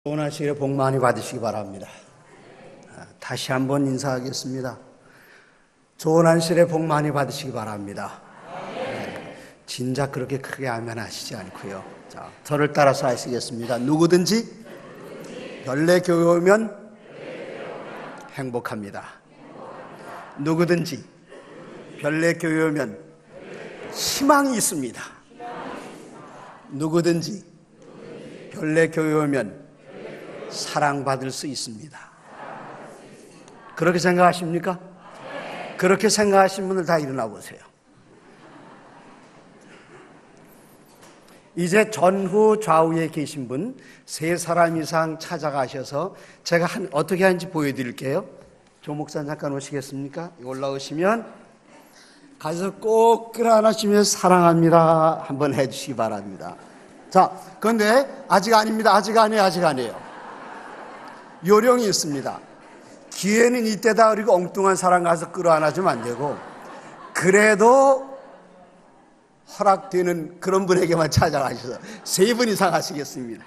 좋은 하시기를 복 많이 받으시기 바랍니다. 다시 한번 인사하겠습니다. 좋은 한실에 복 많이 받으시기 바랍니다. 진작 그렇게 크게 아멘 하시지 않고요. 자, 저를 따라서 하시겠습니다. 누구든지 별내 교회 오면 행복합니다. 누구든지 별내 교회 오면 희망이 있습니다. 누구든지 별내 교회 오면 사랑받을 수 있습니다. 그렇게 생각하십니까? 그렇게 생각하신 분들 다 일어나 보세요. 이제 전후 좌우에 계신 분 세 사람 이상 찾아가셔서 제가 어떻게 하는지 보여드릴게요. 조 목사 잠깐 오시겠습니까? 올라오시면 가서 꼭 끌어안으시면서 사랑합니다 한번 해주시기 바랍니다. 자, 그런데 아직 아닙니다. 아직 아니에요. 요령이 있습니다. 기회는 이때다. 그리고 엉뚱한 사람 가서 끌어안아주면 안 되고, 그래도 허락되는 그런 분에게만 찾아가셔서 3분 이상 하시겠습니다.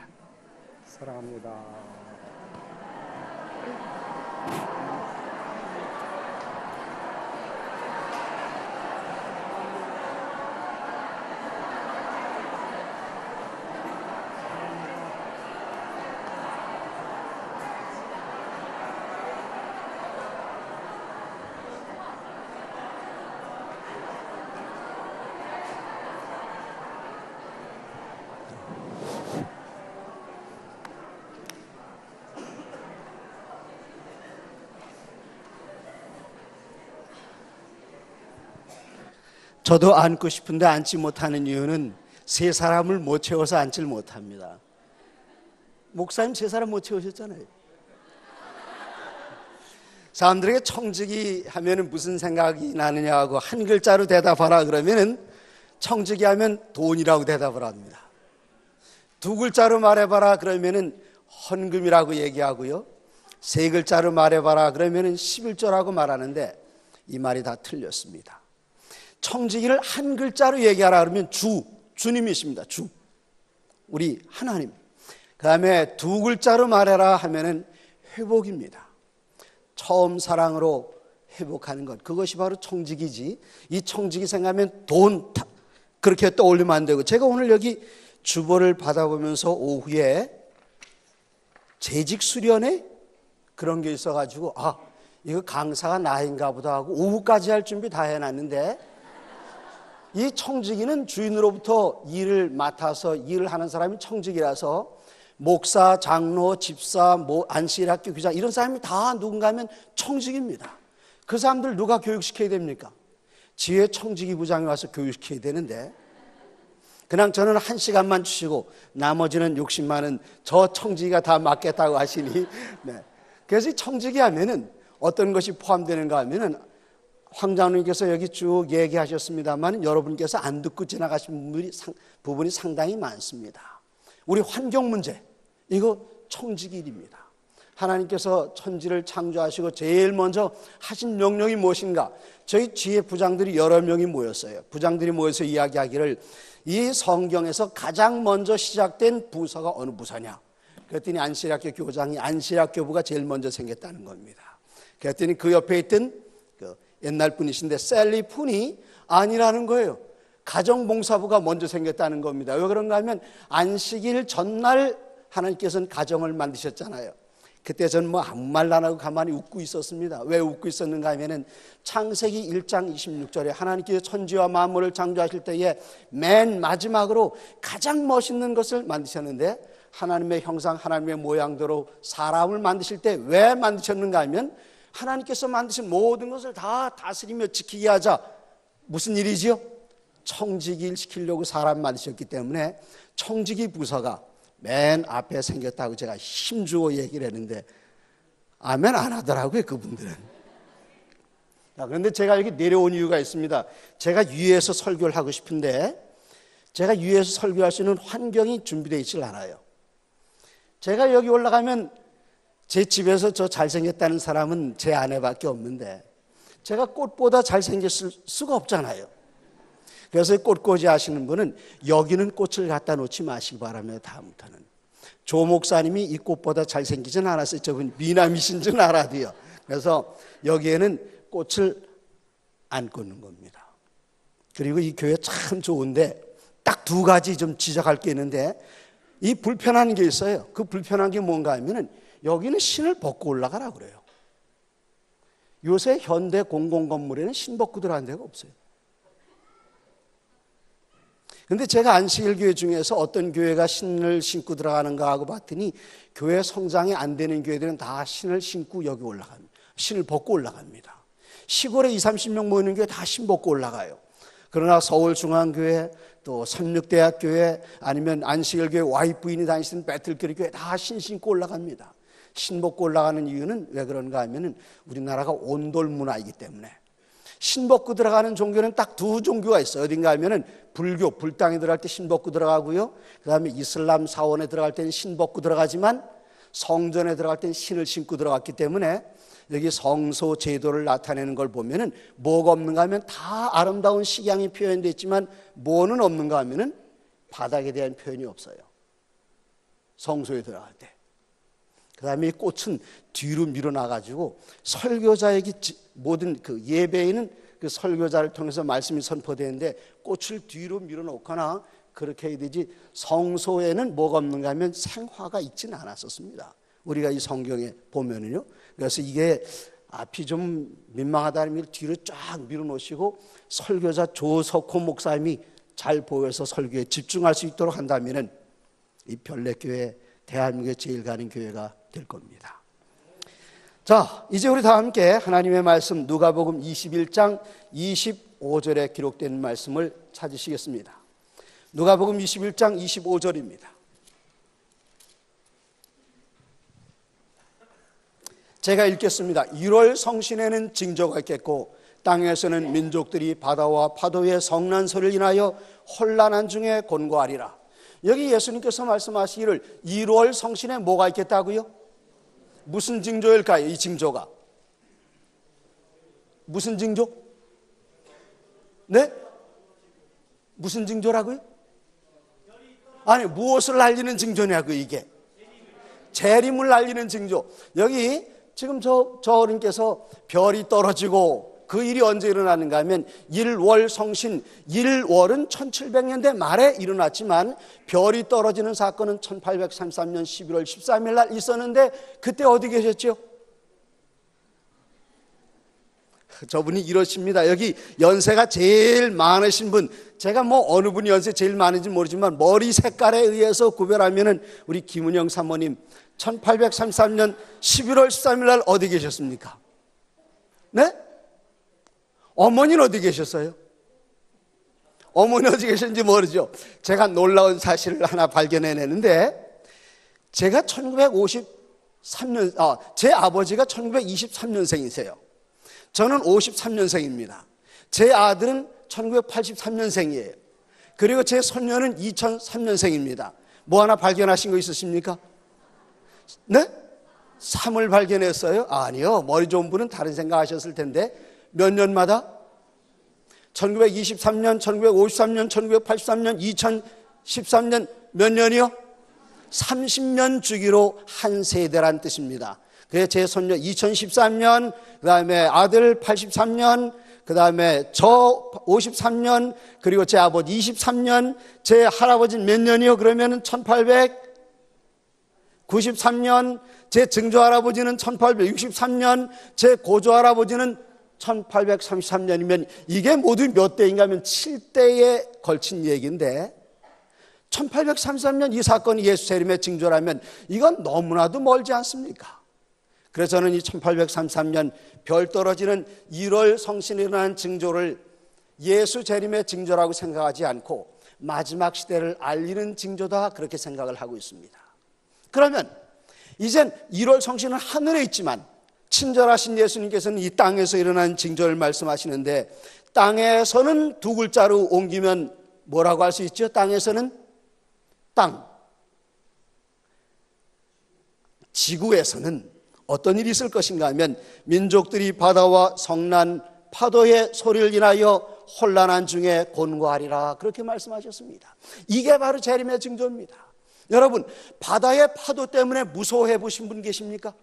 사랑합니다. 저도 앉고 싶은데 앉지 못하는 이유는 세 사람을 못 채워서 앉질 못합니다. 목사님 세 사람 못 채우셨잖아요. 사람들에게 청지기 하면은 무슨 생각이 나느냐고 한 글자로 대답하라 그러면은 청지기 하면 돈이라고 대답을 합니다. 2글자로 말해봐라 그러면은 헌금이라고 얘기하고요. 3글자로 말해봐라 그러면은 11조라고 말하는데 이 말이 다 틀렸습니다. 청지기를 한 글자로 얘기하라 그러면 주님이십니다. 주, 우리 하나님. 그 다음에 2글자로 말해라 하면은 회복입니다. 처음 사랑으로 회복하는 것, 그것이 바로 청지기지. 이 청지기 생각하면 돈 그렇게 떠올리면 안 되고, 제가 오늘 여기 주보를 받아보면서 오후에 재직 수련회 그런 게 있어가지고 이거 강사가 나인가 보다 하고 오후까지 할 준비 다 해놨는데, 이 청지기는 주인으로부터 일을 맡아서 일을 하는 사람이 청지기라서 목사, 장로, 집사, 안식일학교 교장 이런 사람이 다 누군가 하면 청지기입니다. 그 사람들 누가 교육시켜야 됩니까? 지회 청지기 부장이 와서 교육시켜야 되는데, 그냥 저는 1시간만 주시고 나머지는 60만원 저 청지기가 다 맡겠다고 하시니, 네. 그래서 이 청지기 하면은 어떤 것이 포함되는가 하면은 황장님께서 여기 쭉 얘기하셨습니다만 여러분께서 안 듣고 지나가신 부분이 상당히 많습니다. 우리 환경 문제, 이거 청지기입니다. 하나님께서 천지를 창조하시고 제일 먼저 하신 명령이 무엇인가? 저희 지혜 부장들이 여러 명이 모였어요. 부장들이 모여서 이야기하기를 이 성경에서 가장 먼저 시작된 부서가 어느 부서냐? 그랬더니 안식일학교 교장이 안식일학교부가 제일 먼저 생겼다는 겁니다. 그랬더니 그 옆에 있던 옛날 분이신데 셀리 푼이 아니라는 거예요. 가정봉사부가 먼저 생겼다는 겁니다. 왜 그런가 하면 안식일 전날 하나님께서는 가정을 만드셨잖아요. 그때 저는 아무 말 안 하고 가만히 웃고 있었습니다. 왜 웃고 있었는가 하면은 창세기 1장 26절에 하나님께서 천지와 만물을 창조하실 때에 맨 마지막으로 가장 멋있는 것을 만드셨는데, 하나님의 형상 하나님의 모양대로 사람을 만드실 때 왜 만드셨는가 하면 하나님께서 만드신 모든 것을 다 다스리며 지키게 하자. 무슨 일이지요? 청지기를 시키려고 사람 만드셨기 때문에 청지기 부서가 맨 앞에 생겼다고 제가 힘주어 얘기를 했는데 아멘 안 하더라고요, 그분들은. 그런데 제가 여기 내려온 이유가 있습니다. 제가 위에서 설교를 하고 싶은데 제가 위에서 설교할 수 있는 환경이 준비되어 있질 않아요. 제가 여기 올라가면 제 집에서 저 잘생겼다는 사람은 제 아내밖에 없는데 제가 꽃보다 잘생겼을 수가 없잖아요. 그래서 꽃꽂이 하시는 분은 여기는 꽃을 갖다 놓지 마시기 바랍니다. 다음부터는 조 목사님이 이 꽃보다 잘생기진 않았어요. 저분 미남이신 줄 알아도요. 그래서 여기에는 꽃을 안 꽂는 겁니다. 그리고 이 교회 참 좋은데 딱 두 가지 좀 지적할 게 있는데, 이 불편한 게 있어요. 그 불편한 게 뭔가 하면은 여기는 신을 벗고 올라가라 그래요. 요새 현대 공공건물에는 신 벗고 들어간 데가 없어요. 근데 제가 안식일교회 중에서 어떤 교회가 신을 신고 들어가는가 하고 봤더니 교회 성장이 안 되는 교회들은 다 신을 신고 여기 올라갑니다. 신을 벗고 올라갑니다. 시골에 20, 30명 모이는 교회 다 신 벗고 올라가요. 그러나 서울중앙교회, 또 삼육대학교회, 아니면 안식일교회 와이프인이 다니시는 배틀교회 교회 다 신 신고 올라갑니다. 신 벗고 올라가는 이유는 왜 그런가 하면은 우리나라가 온돌 문화이기 때문에. 신 벗고 들어가는 종교는 딱 두 종교가 있어요. 어딘가 하면은 불교, 불당에 들어갈 때 신 벗고 들어가고요. 그 다음에 이슬람 사원에 들어갈 때는 신 벗고 들어가지만 성전에 들어갈 때는 신을 신고 들어갔기 때문에 여기 성소 제도를 나타내는 걸 보면은 뭐가 없는가 하면 다 아름다운 식양이 표현되어 있지만 뭐는 없는가 하면은 바닥에 대한 표현이 없어요. 성소에 들어갈 때. 그 다음에 이 꽃은 뒤로 밀어놔가지고 설교자에게 모든 그 예배에는 그 설교자를 통해서 말씀이 선포되는데 꽃을 뒤로 밀어놓거나 그렇게 해야 되지, 성소에는 뭐가 없는가 하면 생화가 있지는 않았었습니다. 우리가 이 성경에 보면은요. 그래서 이게 앞이 좀 민망하다는 뒤로 쫙 밀어놓으시고 설교자 조석호 목사님이 잘 보여서 설교에 집중할 수 있도록 한다면은 이 별내교회, 대한민국에 제일 가는 교회가 될 겁니다. 자, 이제 우리 다 함께 하나님의 말씀 누가복음 21장 25절에 기록된 말씀을 찾으시겠습니다. 누가복음 21장 25절입니다. 제가 읽겠습니다. 1월 성신에는 징조가 있겠고 땅에서는 민족들이 바다와 파도의 성난 소리를 인하여 혼란한 중에 곤고하리라. 여기 예수님께서 말씀하시기를 1월 성신에 뭐가 있겠다고요? 무슨 징조일까요? 이 징조가 무슨 징조? 네? 무슨 징조라고요? 아니, 무엇을 알리는 징조냐고. 이게 재림을 알리는 징조. 여기 지금 저 어른께서 별이 떨어지고 그 일이 언제 일어나는가 하면 1월 성신, 1월은 1700년대 말에 일어났지만 별이 떨어지는 사건은 1833년 11월 13일 날 있었는데 그때 어디 계셨죠? 저분이 이러십니다. 여기 연세가 제일 많으신 분, 제가 뭐 어느 분이 연세 제일 많은지 모르지만 머리 색깔에 의해서 구별하면은 우리 김은영 사모님 1833년 11월 13일 날 어디 계셨습니까? 네? 어머니는 어디 계셨어요? 어머니 어디 계셨는지 모르죠. 제가 놀라운 사실을 하나 발견해내는데, 제가 1953년, 제 아버지가 1923년생이세요. 저는 53년생입니다. 제 아들은 1983년생이에요. 그리고 제 손녀는 2003년생입니다. 뭐 하나 발견하신 거 있으십니까? 네? 3을 발견했어요? 아니요. 머리 좋은 분은 다른 생각하셨을 텐데 몇 년마다? 1923년, 1953년, 1983년, 2013년 몇 년이요? 30년 주기로 한 세대란 뜻입니다. 그래서 제 손녀 2013년, 그 다음에 아들 83년, 그 다음에 저 53년, 그리고 제 아버지 23년, 제 할아버지는 몇 년이요? 그러면은 1893년, 제 증조할아버지는 1863년, 제 고조할아버지는 1833년이면 이게 모두 몇 대인가 하면 7대에 걸친 얘기인데 1833년 이 사건이 예수 재림의 징조라면 이건 너무나도 멀지 않습니까? 그래서 저는 이 1833년 별 떨어지는 1월 성신이 일어나는 징조를 예수 재림의 징조라고 생각하지 않고 마지막 시대를 알리는 징조다, 그렇게 생각을 하고 있습니다. 그러면 이젠 1월 성신은 하늘에 있지만 친절하신 예수님께서는 이 땅에서 일어난 징조를 말씀하시는데, 땅에서는 두 글자로 옮기면 뭐라고 할 수 있죠? 땅에서는 땅. 지구에서는 어떤 일이 있을 것인가 하면 민족들이 바다와 성난 파도의 소리를 인하여 혼란한 중에 곤고하리라, 그렇게 말씀하셨습니다. 이게 바로 재림의 징조입니다. 여러분, 바다의 파도 때문에 무서워해 보신 분 계십니까?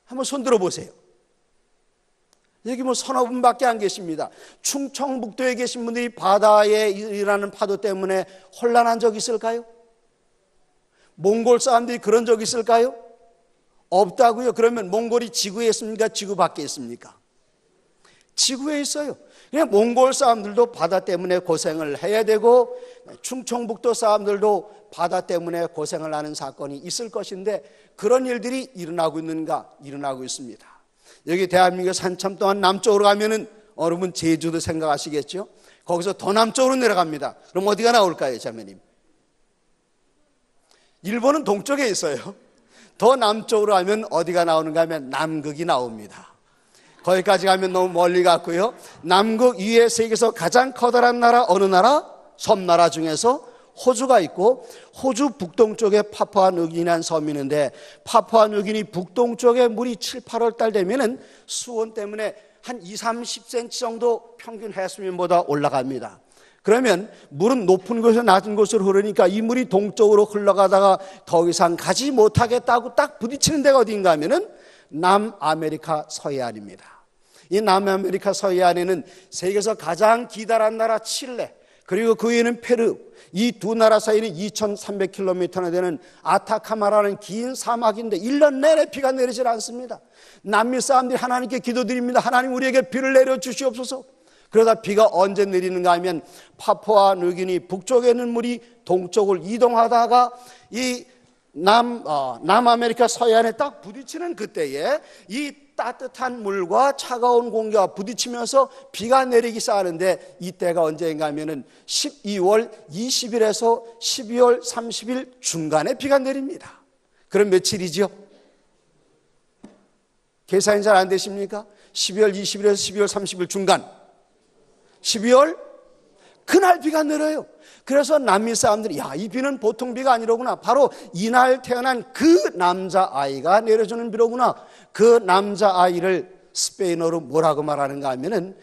한번 손 들어보세요. 여기 뭐 서너 분밖에 안 계십니다. 충청북도에 계신 분들이 바다에 일어나는 파도 때문에 혼란한 적 있을까요? 몽골 사람들이 그런 적 있을까요? 없다고요. 그러면 몽골이 지구에 있습니까? 지구 밖에 있습니까? 지구에 있어요. 그냥 몽골 사람들도 바다 때문에 고생을 해야 되고 충청북도 사람들도 바다 때문에 고생을 하는 사건이 있을 것인데 그런 일들이 일어나고 있는가? 일어나고 있습니다. 여기 대한민국에서 한참 동안 남쪽으로 가면은 여러분 제주도 생각하시겠죠? 거기서 더 남쪽으로 내려갑니다. 그럼 어디가 나올까요, 자매님? 일본은 동쪽에 있어요. 더 남쪽으로 가면 어디가 나오는가 하면 남극이 나옵니다. 거기까지 가면 너무 멀리 갔고요. 남극 위에 세계에서 가장 커다란 나라 어느 나라? 섬나라 중에서 호주가 있고 호주 북동쪽에 파푸아뉴기니라는 섬이 있는데 파푸아뉴기니 북동쪽에 물이 7, 8월 달 되면은 수온 때문에 한 2, 30cm 정도 평균 해수면보다 올라갑니다. 그러면 물은 높은 곳에서 낮은 곳으로 흐르니까 이 물이 동쪽으로 흘러가다가 더 이상 가지 못하겠다고 딱 부딪히는 데가 어딘가 하면은 남아메리카 서해안입니다. 이 남아메리카 서해안에는 세계에서 가장 기다란 나라 칠레, 그리고 그 위에는 페루, 이 두 나라 사이는 2300km나 되는 아타카마라는 긴 사막인데 1년 내내 비가 내리질 않습니다. 남미 사람들이 하나님께 기도드립니다. 하나님 우리에게 비를 내려주시옵소서. 그러다 비가 언제 내리는가 하면 파푸아뉴기니 북쪽에 있는 물이 동쪽을 이동하다가 이 남아메리카 서해안에 딱 부딪히는 그때에 이 따뜻한 물과 차가운 공기가 부딪히면서 비가 내리기 시작하는데 이때가 언제인가 하면은 12월 20일에서 12월 30일 중간에 비가 내립니다. 그럼 며칠이죠? 계산이 잘 안 되십니까? 12월 20일에서 12월 30일 중간 12월 그날 비가 내려요. 그래서 남미 사람들이 이 비는 보통 비가 아니로구나. 바로 이날 태어난 그 남자아이가 내려주는 비로구나. 그 남자아이를 스페인어로 뭐라고 말하는가 하면은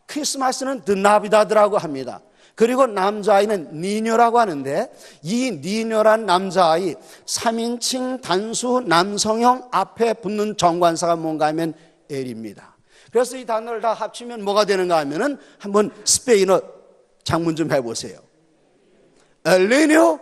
크리스마스는 드나비다드라고 합니다. 그리고 남자아이는 니녀라고 하는데 이 니녀란 남자아이 3인칭 단수 남성형 앞에 붙는 정관사가 뭔가 하면 엘입니다. 그래서 이 단어를 다 합치면 뭐가 되는가 하면은 한번 스페인어 장문 좀 해보세요. 엘리뇨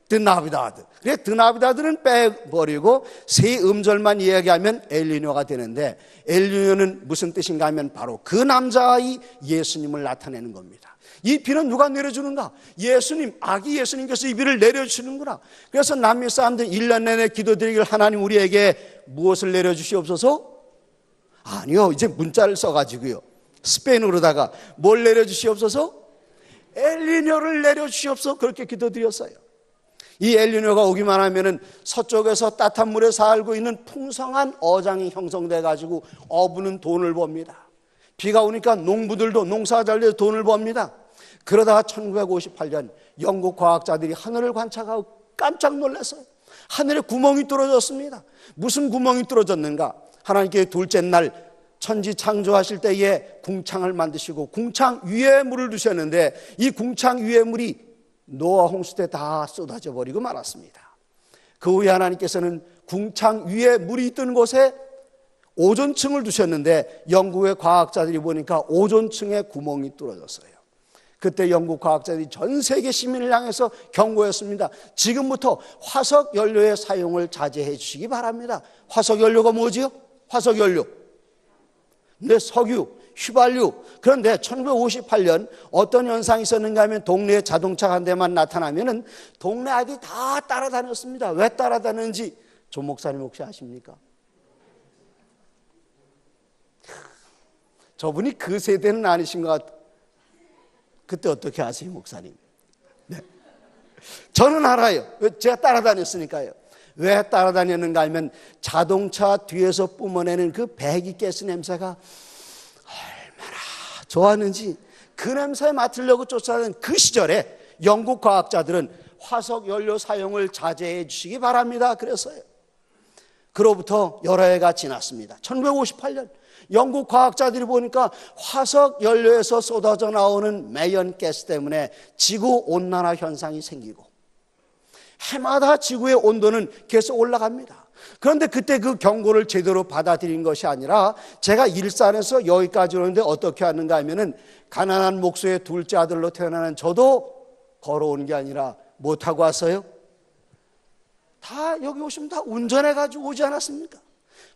드나비다드. 그래 드나비다드는 빼버리고 세 음절만 이야기하면 엘리뇨가 되는데 엘리뇨는 무슨 뜻인가 하면 바로 그 남자아이 예수님을 나타내는 겁니다. 이 비는 누가 내려주는가? 예수님, 아기 예수님께서 이 비를 내려주시는구나. 그래서 남미 사람들 1년 내내 기도드리길 하나님 우리에게 무엇을 내려주시옵소서? 아니요, 이제 문자를 써가지고요 스페인어로다가 뭘 내려주시옵소서? 엘니뇨를 내려주시옵소서. 그렇게 기도드렸어요. 이 엘니뇨가 오기만 하면은 서쪽에서 따뜻한 물에 살고 있는 풍성한 어장이 형성돼 가지고 어부는 돈을 법니다. 비가 오니까 농부들도 농사 잘 돼서 돈을 법니다. 그러다가 1958년 영국 과학자들이 하늘을 관찰하고 깜짝 놀랐어요. 하늘에 구멍이 뚫어졌습니다. 무슨 구멍이 뚫어졌는가? 하나님께 둘째 날 천지 창조하실 때에 궁창을 만드시고 궁창 위에 물을 두셨는데 이 궁창 위에 물이 노아 홍수 때 다 쏟아져 버리고 말았습니다. 그 후에 하나님께서는 궁창 위에 물이 있던 곳에 오존층을 두셨는데 영국의 과학자들이 보니까 오존층에 구멍이 뚫어졌어요. 그때 영국 과학자들이 전 세계 시민을 향해서 경고했습니다. 지금부터 화석 연료의 사용을 자제해 주시기 바랍니다. 화석 연료가 뭐지요? 화석 연료. 근데 석유, 휘발유. 그런데 1958년 어떤 현상이 있었는가 하면 동네에 자동차 한 대만 나타나면은 동네 아이들이 다 따라다녔습니다. 왜 따라다녔는지 조 목사님 혹시 아십니까? 저분이 그 세대는 아니신 것 같아요. 그때 어떻게 아세요, 목사님? 네. 저는 알아요. 제가 따라다녔으니까요. 왜 따라다녔는가 하면 자동차 뒤에서 뿜어내는 그 배기가스 냄새가 얼마나 좋았는지 그 냄새 맡으려고 쫓아다니는 그 시절에 영국 과학자들은 화석 연료 사용을 자제해 주시기 바랍니다. 그랬어요. 그로부터 여러 해가 지났습니다. 1958년 영국 과학자들이 보니까 화석 연료에서 쏟아져 나오는 매연 가스 때문에 지구 온난화 현상이 생기고 해마다 지구의 온도는 계속 올라갑니다. 그런데 그때 그 경고를 제대로 받아들인 것이 아니라 제가 일산에서 여기까지 오는데 어떻게 하는가 하면은 가난한 목수의 둘째 아들로 태어나는 저도 걸어오는 게 아니라 뭐 타고 왔어요? 다 여기 오시면 다 운전해가지고 오지 않았습니까?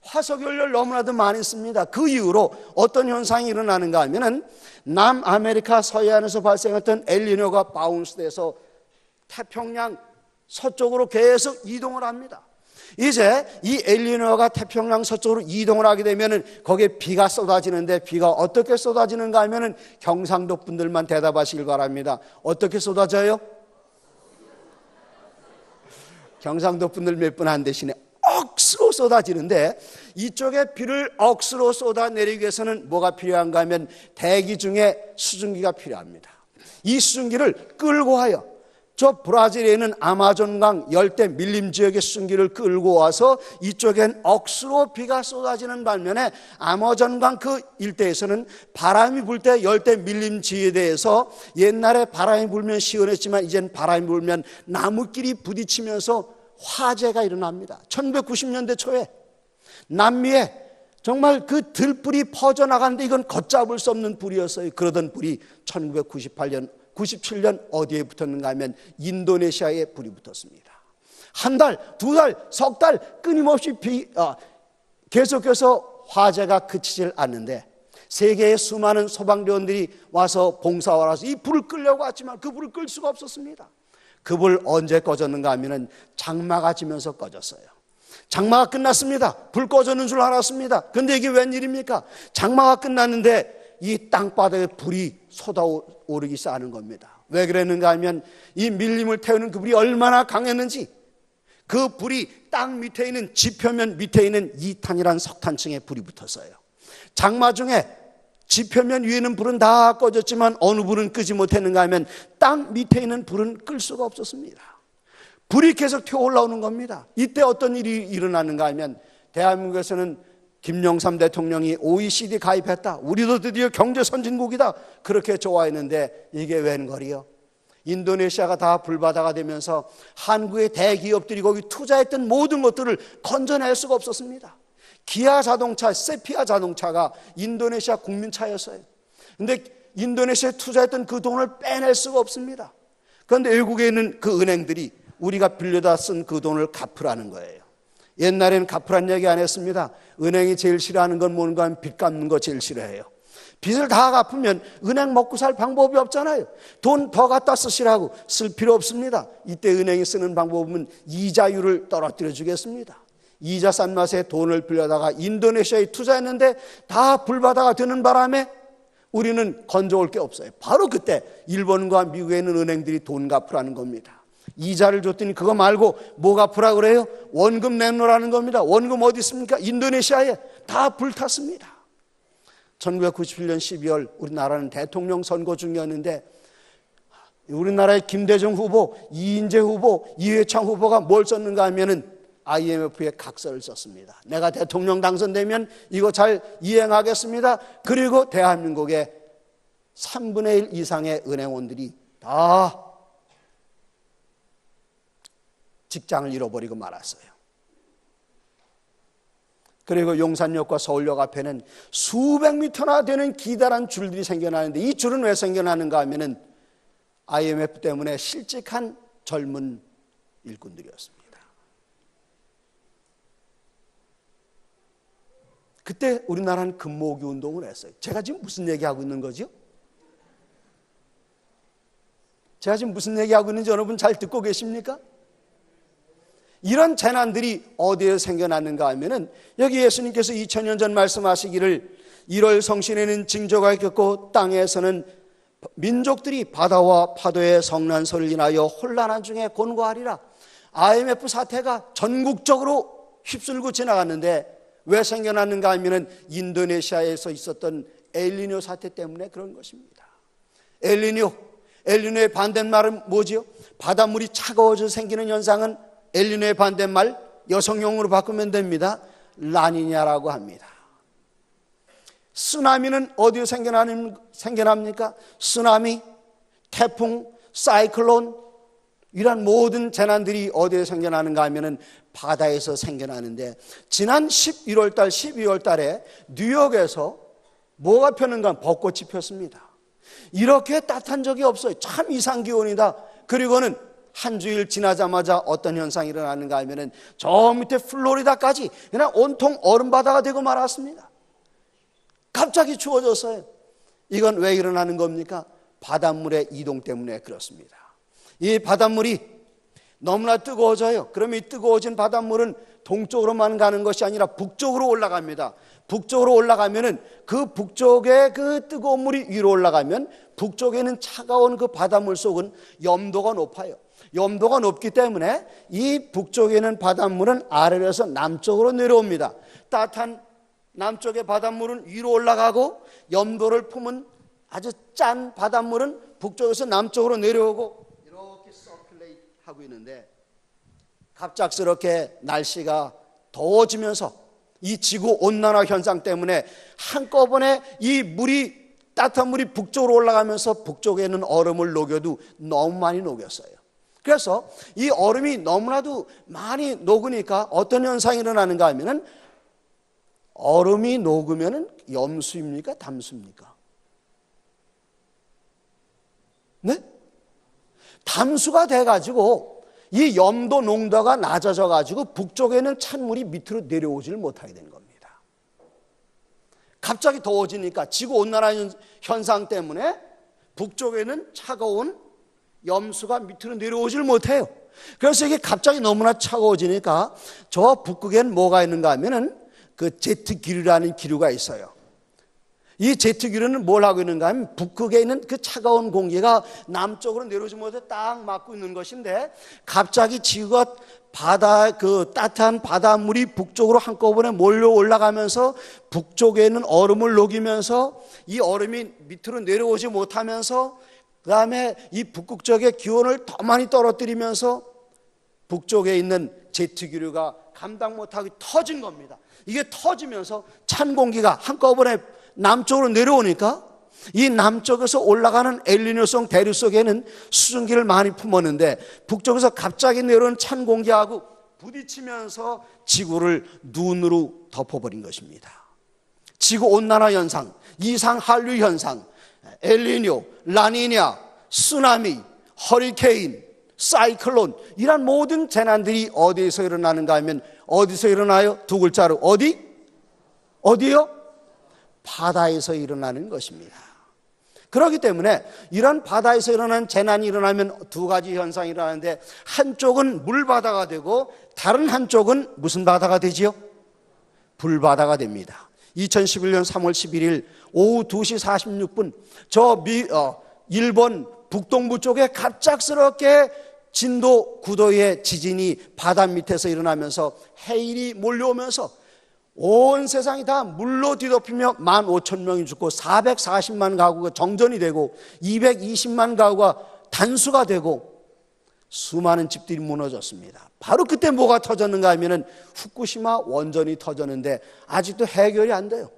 화석연료를 너무나도 많이 씁니다. 그 이후로 어떤 현상이 일어나는가 하면은 남아메리카 서해안에서 발생했던 엘니뇨가 바운스돼서 태평양 서쪽으로 계속 이동을 합니다. 이제 이 엘니뇨가 태평양 서쪽으로 이동을 하게 되면은 거기에 비가 쏟아지는데 비가 어떻게 쏟아지는가 하면은 경상도 분들만 대답하시길 바랍니다. 어떻게 쏟아져요? 경상도 분들 몇 분 안 되시네. 억수로 쏟아지는데 이쪽에 비를 억수로 쏟아내리기 위해서는 뭐가 필요한가 하면 대기 중에 수증기가 필요합니다. 이 수증기를 끌고 와요. 저 브라질에 있는 아마존강 열대 밀림 지역의 수증기를 끌고 와서 이쪽엔 억수로 비가 쏟아지는 반면에 아마존강 그 일대에서는 바람이 불 때 열대 밀림 지대에서 옛날에 바람이 불면 시원했지만 이젠 바람이 불면 나무끼리 부딪히면서 화재가 일어납니다. 1990년대 초에 남미에 정말 그 들불이 퍼져나가는데 이건 걷잡을 수 없는 불이었어요. 그러던 불이 1998년 97년 어디에 붙었는가 하면 인도네시아에 불이 붙었습니다. 한 달, 두 달, 석 달 끊임없이 계속해서 화재가 그치질 않는데 세계의 수많은 소방대원들이 와서 봉사하러 와서 이 불을 끌려고 왔지만 그 불을 끌 수가 없었습니다. 그 불 언제 꺼졌는가 하면 장마가 지면서 꺼졌어요. 장마가 끝났습니다. 불 꺼졌는 줄 알았습니다. 근데 이게 웬일입니까? 장마가 끝났는데 이 땅바닥에 불이 쏟아오르기 시작하는 겁니다. 왜 그랬는가 하면 이 밀림을 태우는 그 불이 얼마나 강했는지 그 불이 땅 밑에 있는 지표면 밑에 있는 이탄이란 석탄층에 불이 붙었어요. 장마 중에 지표면 위에 있는 불은 다 꺼졌지만 어느 불은 끄지 못했는가 하면 땅 밑에 있는 불은 끌 수가 없었습니다. 불이 계속 튀어 올라오는 겁니다. 이때 어떤 일이 일어나는가 하면 대한민국에서는 김영삼 대통령이 OECD 가입했다. 우리도 드디어 경제 선진국이다. 그렇게 좋아했는데 이게 웬걸이요? 인도네시아가 다 불바다가 되면서 한국의 대기업들이 거기 투자했던 모든 것들을 건져낼 수가 없었습니다. 기아 자동차, 세피아 자동차가 인도네시아 국민차였어요. 근데 인도네시아에 투자했던 그 돈을 빼낼 수가 없습니다. 그런데 외국에 있는 그 은행들이 우리가 빌려다 쓴 그 돈을 갚으라는 거예요. 옛날에는 갚으란 얘기 안 했습니다. 은행이 제일 싫어하는 건 뭔가 하면 빚 갚는 거 제일 싫어해요. 빚을 다 갚으면 은행 먹고 살 방법이 없잖아요. 돈 더 갖다 쓰시라고 쓸 필요 없습니다. 이때 은행이 쓰는 방법은 이자율을 떨어뜨려 주겠습니다. 이자 싼 맛에 돈을 빌려다가 인도네시아에 투자했는데 다 불바다가 되는 바람에 우리는 건져올 게 없어요. 바로 그때 일본과 미국에 있는 은행들이 돈 갚으라는 겁니다. 이자를 줬더니 그거 말고 뭐 갚으라 그래요? 원금 내놓으라는 겁니다. 원금 어디 있습니까? 인도네시아에 다 불탔습니다. 1997년 12월 우리나라는 대통령 선거 중이었는데 우리나라의 김대중 후보, 이인재 후보, 이회창 후보가 뭘 썼는가 하면은 IMF에 각서를 썼습니다. 내가 대통령 당선되면 이거 잘 이행하겠습니다. 그리고 대한민국의 3분의 1 이상의 은행원들이 다 직장을 잃어버리고 말았어요. 그리고 용산역과 서울역 앞에는 수백 미터나 되는 기다란 줄들이 생겨나는데 이 줄은 왜 생겨나는가 하면은 IMF 때문에 실직한 젊은 일꾼들이었습니다. 그때 우리나라는 금모으기 운동을 했어요. 제가 지금 무슨 얘기하고 있는 거죠? 제가 지금 무슨 얘기하고 있는지 여러분 잘 듣고 계십니까? 이런 재난들이 어디에 생겨났는가 하면은 여기 예수님께서 2000년 전 말씀하시기를 1월 성신에는 징조가 있겠고 땅에서는 민족들이 바다와 파도의 성난 소리를 인하여 혼란한 중에 곤고하리라. IMF 사태가 전국적으로 휩쓸고 지나갔는데 왜 생겨났는가 하면은 인도네시아에서 있었던 엘니뇨 사태 때문에 그런 것입니다. 엘니뇨의 반대말은 뭐지요? 바닷물이 차가워져 생기는 현상은 엘니뇨의 반대말 여성용으로 바꾸면 됩니다. 라니냐라고 합니다. 쓰나미는 어디에 생겨납니까? 쓰나미, 태풍, 사이클론, 이러한 모든 재난들이 어디에 생겨나는가 하면은 바다에서 생겨나는데, 지난 11월 달, 12월 달에 뉴욕에서 뭐가 폈는가? 벚꽃이 폈습니다. 이렇게 따뜻한 적이 없어요. 참 이상 기온이다. 그리고는 한 주일 지나자마자 어떤 현상이 일어나는가 하면은 저 밑에 플로리다까지 그냥 온통 얼음바다가 되고 말았습니다. 갑자기 추워졌어요. 이건 왜 일어나는 겁니까? 바닷물의 이동 때문에 그렇습니다. 이 바닷물이 너무나 뜨거워져요. 그럼 이 뜨거워진 바닷물은 동쪽으로만 가는 것이 아니라 북쪽으로 올라갑니다. 북쪽으로 올라가면은 그 북쪽에 그 뜨거운 물이 위로 올라가면 북쪽에는 차가운 그 바닷물 속은 염도가 높아요. 염도가 높기 때문에 이 북쪽에 있는 바닷물은 아래에서 남쪽으로 내려옵니다. 따뜻한 남쪽의 바닷물은 위로 올라가고, 염도를 품은 아주 짠 바닷물은 북쪽에서 남쪽으로 내려오고, 이렇게 서큘레이트 하고 있는데, 갑작스럽게 날씨가 더워지면서 이 지구 온난화 현상 때문에 한꺼번에 이 물이, 따뜻한 물이 북쪽으로 올라가면서 북쪽에 있는 얼음을 녹여도 너무 많이 녹였어요. 그래서 이 얼음이 너무나도 많이 녹으니까 어떤 현상이 일어나는가 하면은, 얼음이 녹으면은 염수입니까? 담수입니까? 네? 담수가 돼가지고 이 염도 농도가 낮아져가지고 북쪽에는 찬물이 밑으로 내려오질 못하게 되는 겁니다. 갑자기 더워지니까 지구온난화 현상 때문에 북쪽에는 차가운 염수가 밑으로 내려오질 못해요. 그래서 이게 갑자기 너무나 차가워지니까 저 북극에는 뭐가 있는가 하면은 그 제트 기류라는 기류가 있어요. 이 제트 기류는 뭘 하고 있는가 하면 북극에 있는 그 차가운 공기가 남쪽으로 내려오지 못해 딱 막고 있는 것인데, 갑자기 지구가 그 따뜻한 바닷물이 북쪽으로 한꺼번에 몰려 올라가면서 북쪽에 있는 얼음을 녹이면서 이 얼음이 밑으로 내려오지 못하면서, 그 다음에 이 북극 쪽의 기온을 더 많이 떨어뜨리면서 북쪽에 있는 제트 기류가 감당 못하고 터진 겁니다. 이게 터지면서 찬 공기가 한꺼번에 남쪽으로 내려오니까 이 남쪽에서 올라가는 엘니뇨성 대류 속에는 수증기를 많이 품었는데, 북쪽에서 갑자기 내려오는 찬 공기하고 부딪히면서 지구를 눈으로 덮어버린 것입니다. 지구온난화 현상, 이상한류 현상, 엘니뇨, 라니냐, 쓰나미, 허리케인, 사이클론, 이런 모든 재난들이 어디에서 일어나는가 하면, 어디서 일어나요? 두 글자로 어디요? 바다에서 일어나는 것입니다. 그렇기 때문에 이런 바다에서 일어나는 재난이 일어나면 두 가지 현상이 일어나는데, 한쪽은 물바다가 되고 다른 한쪽은 무슨 바다가 되지요? 불바다가 됩니다. 2011년 3월 11일 오후 2시 46분 저 일본 북동부 쪽에 갑작스럽게 진도 9도의 지진이 바다 밑에서 일어나면서 해일이 몰려오면서 온 세상이 다 물로 뒤덮이며 15,000명이 죽고 440만 가구가 정전이 되고 220만 가구가 단수가 되고 수많은 집들이 무너졌습니다. 바로 그때 뭐가 터졌는가 하면은 후쿠시마 원전이 터졌는데 아직도 해결이 안 돼요.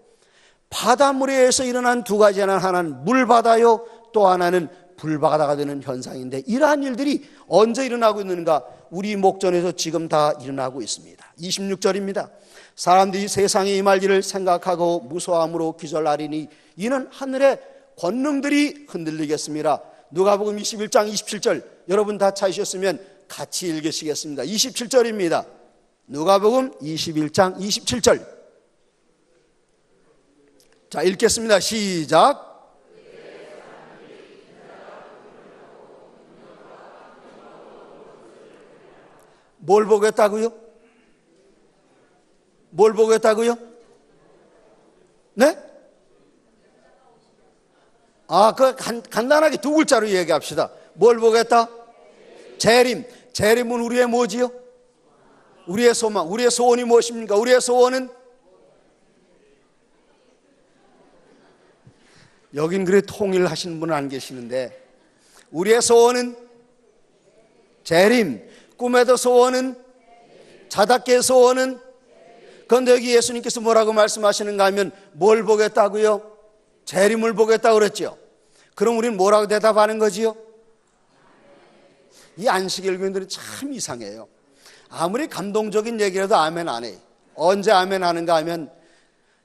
바닷물에 의해서 일어난 두 가지, 하나는 물바다요, 또 하나는 불바다가 되는 현상인데, 이러한 일들이 언제 일어나고 있는가? 우리 목전에서 지금 다 일어나고 있습니다. 26절입니다. 사람들이 세상에 임할 일을 생각하고 무소함으로 기절하리니 이는 하늘의 권능들이 흔들리겠습니다. 누가복음 21장 27절, 여러분 다 찾으셨으면 같이 읽으시겠습니다. 27절입니다. 누가복음 21장 27절. 자, 읽겠습니다. 시작. 뭘 보겠다고요? 뭘 보겠다고요? 네? 간단하게 두 글자로 얘기합시다. 뭘 보겠다? 재림. 재림은 우리의 뭐지요? 우리의 소망. 우리의 소원이 무엇입니까? 우리의 소원은, 여긴 그래 통일하시는 분은 안 계시는데, 우리의 소원은 재림. 꿈에도 소원은, 자답게 소원은. 그런데 여기 예수님께서 뭐라고 말씀하시는가 하면 뭘 보겠다고요? 재림을 보겠다고 그랬죠. 그럼 우리는 뭐라고 대답하는 거지요? 이 안식일 교인들은 참 이상해요. 아무리 감동적인 얘기라도 아멘 안 해. 언제 아멘 하는가 하면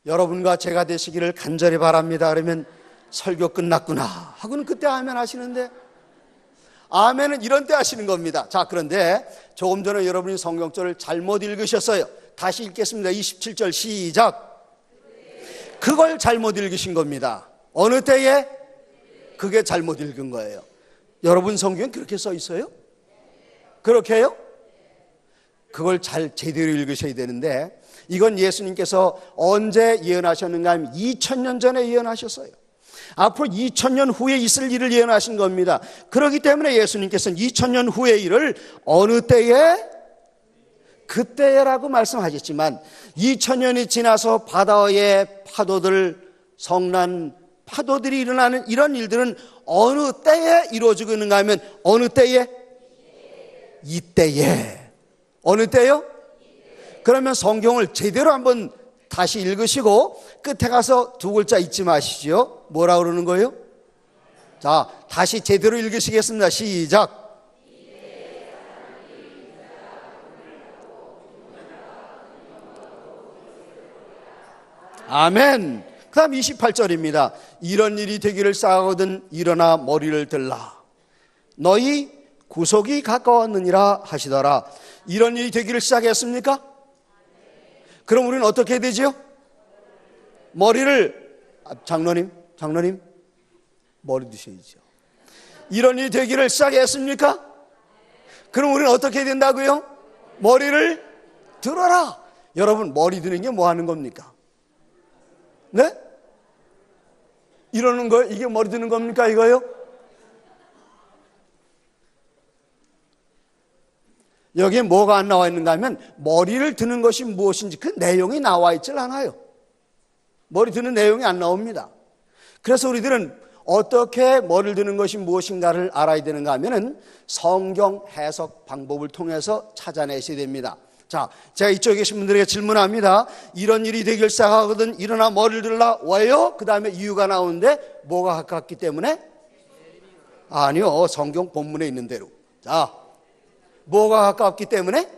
여러분과 제가 되시기를 간절히 바랍니다. 그러면 설교 끝났구나 하고는 그때 아멘 하시는데, 아멘은 이런 때 하시는 겁니다. 자, 그런데 조금 전에 여러분이 성경절을 잘못 읽으셨어요. 다시 읽겠습니다. 27절 시작. 그걸 잘못 읽으신 겁니다. 어느 때에? 그게 잘못 읽은 거예요. 여러분 성경엔 그렇게 써 있어요? 그렇게 해요? 그걸 제대로 읽으셔야 되는데, 이건 예수님께서 언제 예언하셨는가 하면 2000년 전에 예언하셨어요. 앞으로 2000년 후에 있을 일을 예언하신 겁니다. 그렇기 때문에 예수님께서는 2000년 후의 일을 어느 때에? 그때라고 말씀하셨지만 2000년이 지나서 바다의 파도들, 성난 파도들이 일어나는 이런 일들은 어느 때에 이루어지고 있는가 하면 어느 때에? 이때에. 어느 때요? 그러면 성경을 제대로 한번 다시 읽으시고 끝에 가서 두 글자 잊지 마시죠. 뭐라 그러는 거예요? 자, 다시 제대로 읽으시겠습니다. 시작. 아멘. 그 다음 28절입니다. 이런 일이 되기를 쌓거든 일어나 머리를 들라. 너희 구속이 가까웠느니라 하시더라. 이런 일이 되기를 시작했습니까? 그럼 우리는 어떻게 해야 되죠? 머리를, 장로님 머리 드셔야죠. 이런 일이 되기를 시작했습니까? 그럼 우리는 어떻게 해야 된다고요? 머리를 들어라. 여러분, 머리 드는 게 뭐 하는 겁니까? 네? 이러는 거, 이게 머리 드는 겁니까, 이거요? 여기에 뭐가 안 나와 있는가 하면 머리를 드는 것이 무엇인지 그 내용이 나와 있질 않아요. 머리 드는 내용이 안 나옵니다. 그래서 우리들은 어떻게 머리를 드는 것이 무엇인가를 알아야 되는가 하면은 성경 해석 방법을 통해서 찾아내셔야 됩니다. 자, 제가 이쪽에 계신 분들에게 질문합니다. 이런 일이 되길 시작하거든 일어나 머리를 들라. 왜요? 그 다음에 이유가 나오는데 뭐가 가깝기 때문에? 아니요, 성경 본문에 있는 대로. 자, 뭐가 가깝기 때문에?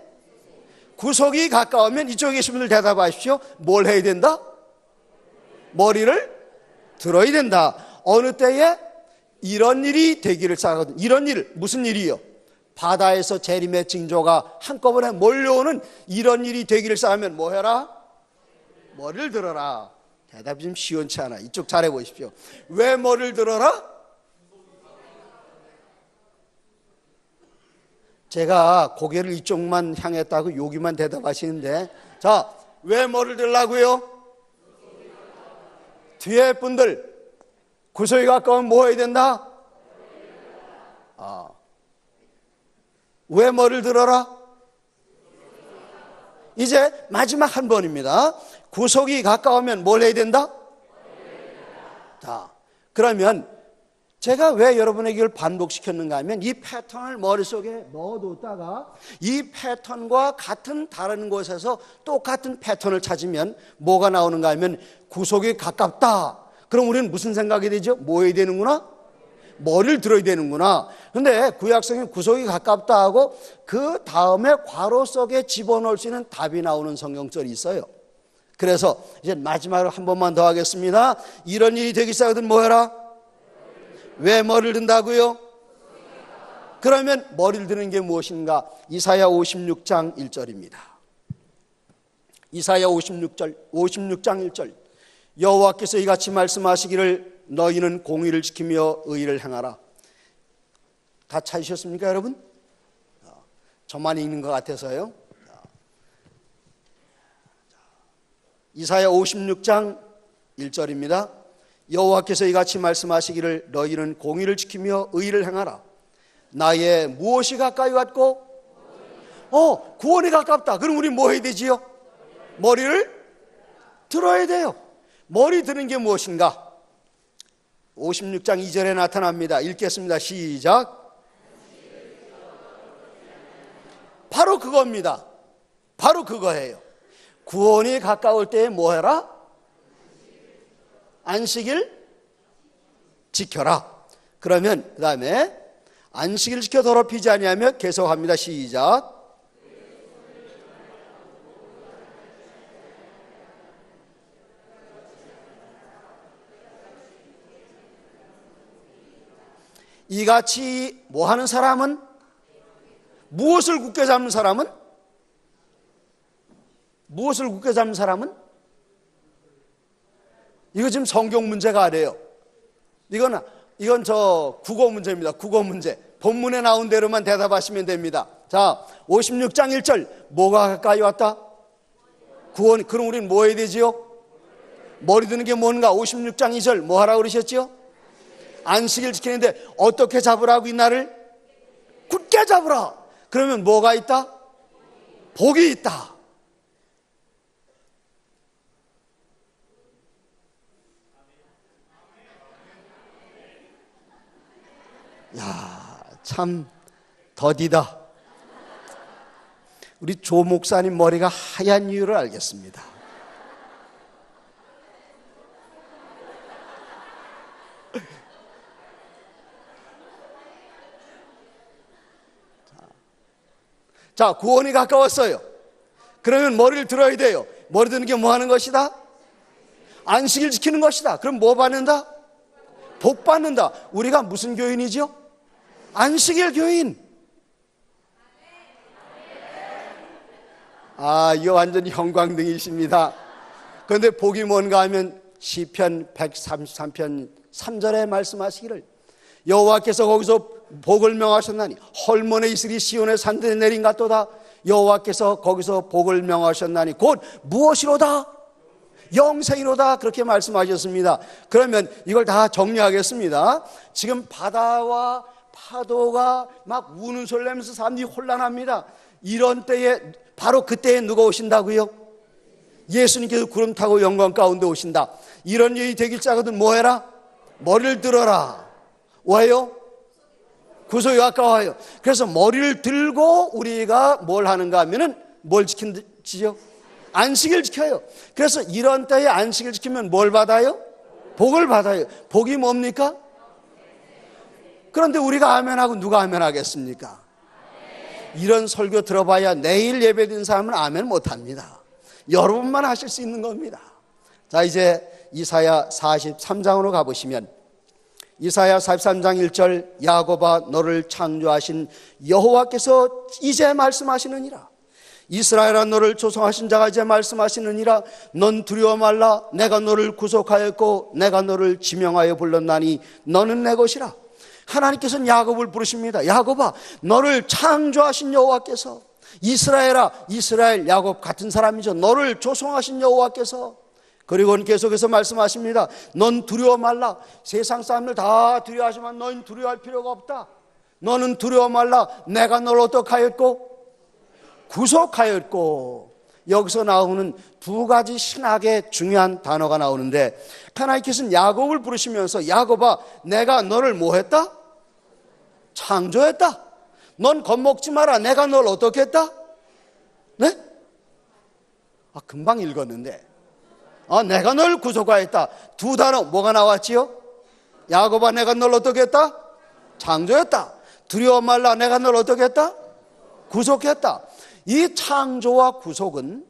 구속이 가까우면 이쪽에 계신 분들 대답하십시오. 뭘 해야 된다? 머리를 들어야 된다. 어느 때에? 이런 일이 되기를 시작하거든. 이런 일, 무슨 일이요? 바다에서 재림의 징조가 한꺼번에 몰려오는 이런 일이 되기를 시작하면 뭐 해라? 머리를 들어라. 대답이 좀 시원치 않아. 이쪽 잘해 보십시오. 왜 머리를 들어라? 제가 고개를 이쪽만 향했다고 여기만 대답하시는데, 자, 왜 머리를 들라고요? 뒤에 분들 구속이 가까우면 뭐 해야 된다? 왜 머리를 들어라? 이제 마지막 한 번입니다. 구속이 가까우면 뭘 해야 된다? 자, 그러면 제가 왜 여러분에게 이걸 반복시켰는가 하면 이 패턴을 머릿속에 넣어뒀다가 이 패턴과 같은 다른 곳에서 똑같은 패턴을 찾으면 뭐가 나오는가 하면 구속이 가깝다. 그럼 우리는 무슨 생각이 되죠? 뭐 해야 되는구나? 머리를 들어야 되는구나. 그런데 구약성경 구속이 가깝다 하고 그 다음에 괄호 속에 집어넣을 수 있는 답이 나오는 성경절이 있어요. 그래서 이제 마지막으로 한 번만 더 하겠습니다. 이런 일이 되기 시작하든 뭐 해라? 왜 머리를 든다고요? 그러면 머리를 드는 게 무엇인가? 이사야 56장 1절입니다. 이사야 56장 1절. 여호와께서 이같이 말씀하시기를 너희는 공의를 지키며 의를 행하라. 다 찾으셨습니까, 여러분? 저만 읽는 것 같아서요. 이사야 56장 1절입니다. 여호와께서 이같이 말씀하시기를 너희는 공의를 지키며 의를 행하라. 나의 무엇이 가까이 왔고? 구원이 가깝다. 그럼 우리 뭐 해야 되지요? 머리를 들어야 돼요. 머리 드는 게 무엇인가? 56장 2절에 나타납니다. 읽겠습니다. 시작. 바로 그겁니다. 바로 그거예요. 구원이 가까울 때에 뭐 해라? 안식일 지켜라. 그러면 그 다음에 안식일 지켜 더럽히지 아니하며 계속합니다. 시작. 이같이 뭐 하는 사람은, 무엇을 굳게 잡는 사람은, 무엇을 굳게 잡는 사람은, 이거 지금 성경 문제가 아니에요. 이건 저 국어 문제입니다. 국어 문제. 본문에 나온 대로만 대답하시면 됩니다. 자, 56장 1절. 뭐가 가까이 왔다? 구원. 그럼 우리는 뭐 해야 되지요? 머리 드는 게 뭔가? 56장 2절. 뭐 하라고 그러셨지요? 안식일 지키는데 어떻게 잡으라고 이 날을? 굳게 잡으라. 그러면 뭐가 있다? 복이 있다. 야, 참 더디다. 우리 조 목사님 머리가 하얀 이유를 알겠습니다. 자, 구원이 가까웠어요. 그러면 머리를 들어야 돼요. 머리 드는 게 뭐 하는 것이다? 안식일 지키는 것이다. 그럼 뭐 받는다? 복 받는다. 우리가 무슨 교인이죠? 안식일 교인. 아, 이거 완전히 형광등이십니다. 그런데 복이 뭔가 하면 시편 133편 3절에 말씀하시기를, 여호와께서 거기서 복을 명하셨나니 헐몬에 이슬이 시온의 산들에 내린 같도다. 여호와께서 거기서 복을 명하셨나니 곧 무엇이로다? 영생이로다. 그렇게 말씀하셨습니다. 그러면 이걸 다 정리하겠습니다. 지금 바다와 파도가 막 우는 소리 내면서 사람들이 혼란합니다. 이런 때에, 바로 그때에 누가 오신다고요? 예수님께서 구름 타고 영광 가운데 오신다. 이런 일이 되길 자거든 뭐 해라? 머리를 들어라. 왜요? 구속이 가까워요. 그래서 머리를 들고 우리가 뭘 하는가 하면은 뭘 지키지요? 안식일 지켜요. 그래서 이런 때에 안식일 지키면 뭘 받아요? 복을 받아요. 복이 뭡니까? 그런데 우리가 아멘하고 누가 아멘하겠습니까? 이런 설교 들어봐야 내일 예배드린 사람은 아멘 못합니다. 여러분만 하실 수 있는 겁니다. 자, 이제 이사야 43장으로 가보시면, 이사야 43장 1절, 야곱아 너를 창조하신 여호와께서 이제 말씀하시느니라. 이스라엘아 너를 조성하신 자가 이제 말씀하시느니라. 넌 두려워 말라. 내가 너를 구속하였고 내가 너를 지명하여 불렀나니 너는 내 것이라. 하나님께서는 야곱을 부르십니다. 야곱아 너를 창조하신 여호와께서, 이스라엘아, 이스라엘 야곱 같은 사람이죠. 너를 조성하신 여호와께서. 그리고는 계속해서 말씀하십니다. 넌 두려워 말라. 세상 사람들 다 두려워하지만 너는 두려워할 필요가 없다. 너는 두려워 말라. 내가 너를 어떻게 하였고? 구속하였고. 여기서 나오는 두 가지 신학의 중요한 단어가 나오는데, 하나님께서는 야곱을 부르시면서 야곱아 내가 너를 뭐 했다? 창조했다. 넌 겁먹지 마라. 내가 널 어떻게 했다? 네? 금방 읽었는데. 내가 널 구속하였다. 두 단어 뭐가 나왔지요? 야곱아 내가 널 어떻게 했다? 창조했다. 두려워 말라. 내가 널 어떻게 했다? 구속했다. 이 창조와 구속은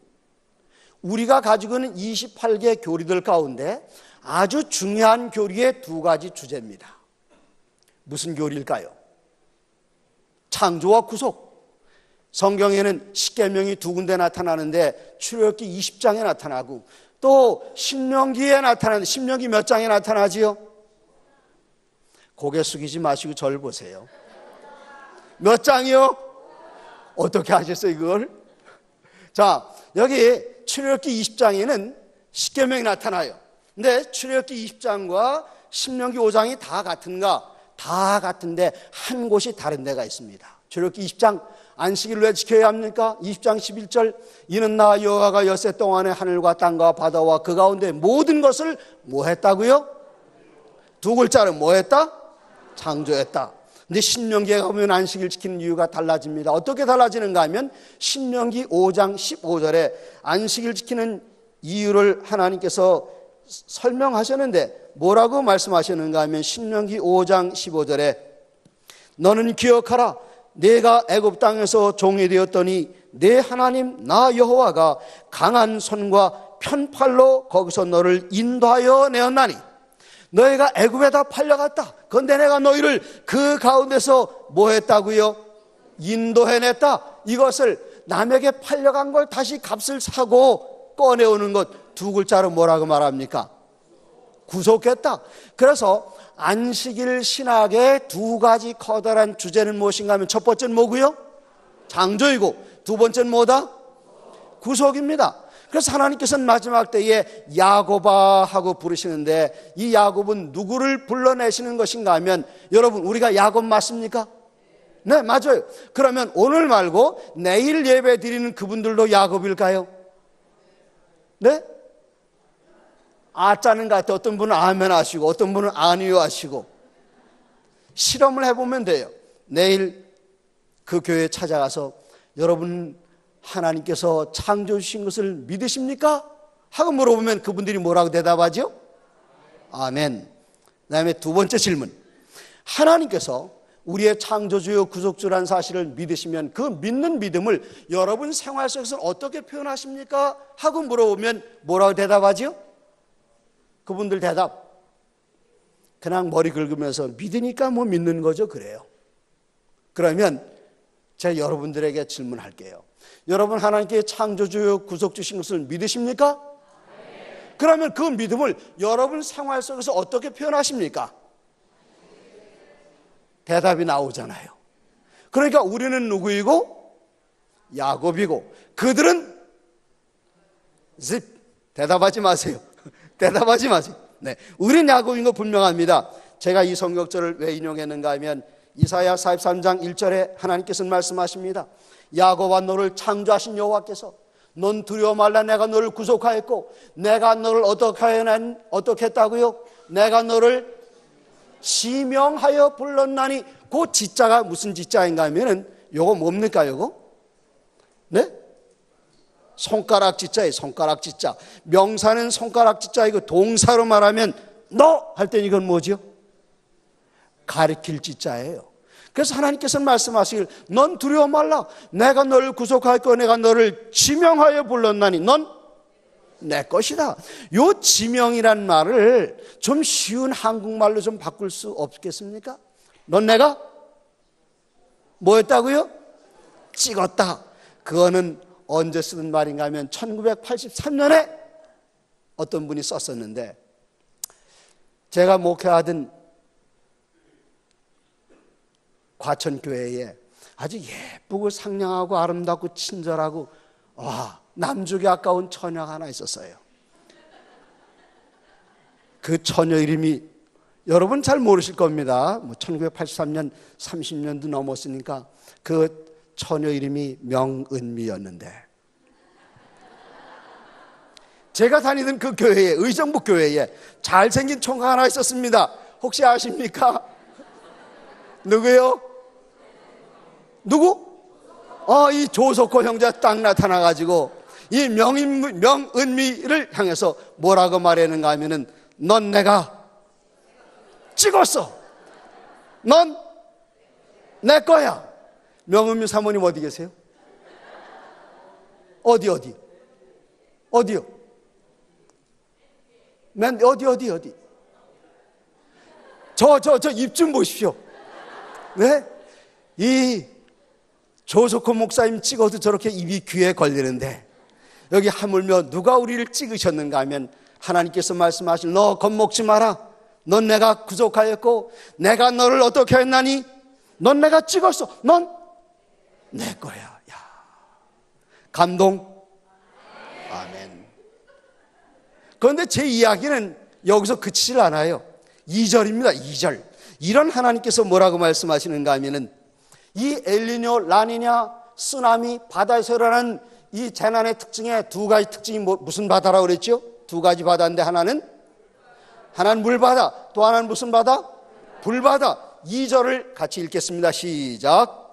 우리가 가지고 있는 28개 교리들 가운데 아주 중요한 교리의 두 가지 주제입니다. 무슨 교리일까요? 창조와 구속. 성경에는 십계명이 두 군데 나타나는데 출애굽기 20장에 나타나고 또 신명기에 나타나는데, 신명기 몇 장에 나타나지요? 고개 숙이지 마시고 저를 보세요. 몇 장이요? 어떻게 하셨어요 이걸? 자, 여기 출애굽기 20장에는 십계명이 나타나요. 근데 출애굽기 20장과 신명기 5장이 다 같은가? 다 같은데 한 곳이 다른 데가 있습니다. 출애굽기 20장 안식일을 왜 지켜야 합니까? 20장 11절, 이는 나 여호와가 엿새 동안에 하늘과 땅과 바다와 그 가운데 모든 것을 뭐 했다고요? 두 글자로 뭐 했다? 창조했다. 근데 신명기에 가보면 안식일 지키는 이유가 달라집니다. 어떻게 달라지는가 하면 신명기 5장 15절에 안식일 지키는 이유를 하나님께서 설명하셨는데 뭐라고 말씀하셨는가 하면 신명기 5장 15절에 너는 기억하라. 내가 애굽 땅에서 종이 되었더니 내 하나님 나 여호와가 강한 손과 편팔로 거기서 너를 인도하여 내었나니 너희가 애굽에다 팔려갔다. 그런데 내가 너희를 그 가운데서 뭐 했다고요? 인도해냈다. 이것을 남에게 팔려간 걸 다시 값을 사고 꺼내오는 것, 두 글자로 뭐라고 말합니까? 구속했다. 그래서 안식일 신학의 두 가지 커다란 주제는 무엇인가 하면 첫 번째는 뭐고요? 창조이고 두 번째는 뭐다? 구속입니다. 그래서 하나님께서는 마지막 때에 야곱아 하고 부르시는데 이 야곱은 누구를 불러내시는 것인가 하면 여러분 우리가 야곱 맞습니까? 네, 맞아요. 그러면 오늘 말고 내일 예배 드리는 그분들도 야곱일까요? 네? 아짜는 같아. 어떤 분은 아멘 하시고 어떤 분은 아니요 하시고. 실험을 해보면 돼요. 내일 그 교회에 찾아가서 여러분 하나님께서 창조해 주신 것을 믿으십니까? 하고 물어보면 그분들이 뭐라고 대답하죠? 아멘. 그 다음에 두 번째 질문. 하나님께서 우리의 창조주요 구속주라는 사실을 믿으시면 그 믿는 믿음을 여러분 생활 속에서 어떻게 표현하십니까? 하고 물어보면 뭐라고 대답하죠? 그분들 대답, 그냥 머리 긁으면서 믿으니까 뭐 믿는 거죠. 그래요. 그러면 제가 여러분들에게 질문할게요. 여러분 하나님께 창조주요 구속주신 것을 믿으십니까? 네. 그러면 그 믿음을 여러분 생활 속에서 어떻게 표현하십니까? 대답이 나오잖아요. 그러니까 우리는 누구이고? 야곱이고 그들은 집. 대답하지 마세요. 대답하지 마세요. 네, 우린 야곱인 거 분명합니다. 제가 이 성경절을 왜 인용했는가 하면 이사야 43장 1절에 하나님께서는 말씀하십니다. 야곱아 너를 창조하신 여호와께서 넌 두려워 말라. 내가 너를 구속하였고 내가 너를 어떻게 했다고요? 내가 너를 지명하여 불렀나니. 그 지자가 무슨 지자인가 하면은 요거 뭡니까 요거? 네? 손가락 지자예요. 손가락 지자. 명사는 손가락 지자이고 동사로 말하면 너 할 땐 이건 뭐죠? 가리킬 지자예요. 그래서 하나님께서는 말씀하시길 넌 두려워 말라. 내가 너를 구속할 거 내가 너를 지명하여 불렀나니 넌 내 것이다. 요 지명이란 말을 좀 쉬운 한국말로 좀 바꿀 수 없겠습니까? 넌 내가 뭐 했다고요? 찍었다. 그거는 언제 쓰는 말인가 하면 1983년에 어떤 분이 썼었는데 제가 목회하던 과천교회에 아주 예쁘고 상냥하고 아름답고 친절하고 남주기 아까운 처녀가 하나 있었어요. 그 처녀 이름이 여러분 잘 모르실 겁니다. 1983년 30년도 넘었으니까 그 처녀 이름이 명은미였는데 제가 다니던 그 교회에 의정부 교회에 잘생긴 총각 하나 있었습니다. 혹시 아십니까? 누구요? 누구? 이 조석호 형제 딱 나타나가지고 이 명은미를 향해서 뭐라고 말했는가 하면은 넌 내가 찍었어. 넌 내 거야. 명은미 사모님 어디 계세요? 어디요? 맨 어디? 저 입 좀 보십시오. 네? 이 조석호 목사님 찍어도 저렇게 입이 귀에 걸리는데 여기 하물며 누가 우리를 찍으셨는가 하면 하나님께서 말씀하실 너 겁먹지 마라. 넌 내가 구속하였고 내가 너를 어떻게 했나니 넌 내가 찍었어. 넌 내 거야. 야, 감동. 아멘. 그런데 제 이야기는 여기서 그치질 않아요. 2절입니다. 2절. 이런 하나님께서 뭐라고 말씀하시는가 하면은 이 엘니뇨, 라니냐, 쓰나미, 바다에서 일어나는 이 재난의 특징에 두 가지 특징이 무슨 바다라고 그랬죠? 두 가지 바다인데 하나는 물바다, 또 하나는 무슨 바다? 불바다. 2절을 같이 읽겠습니다. 시작.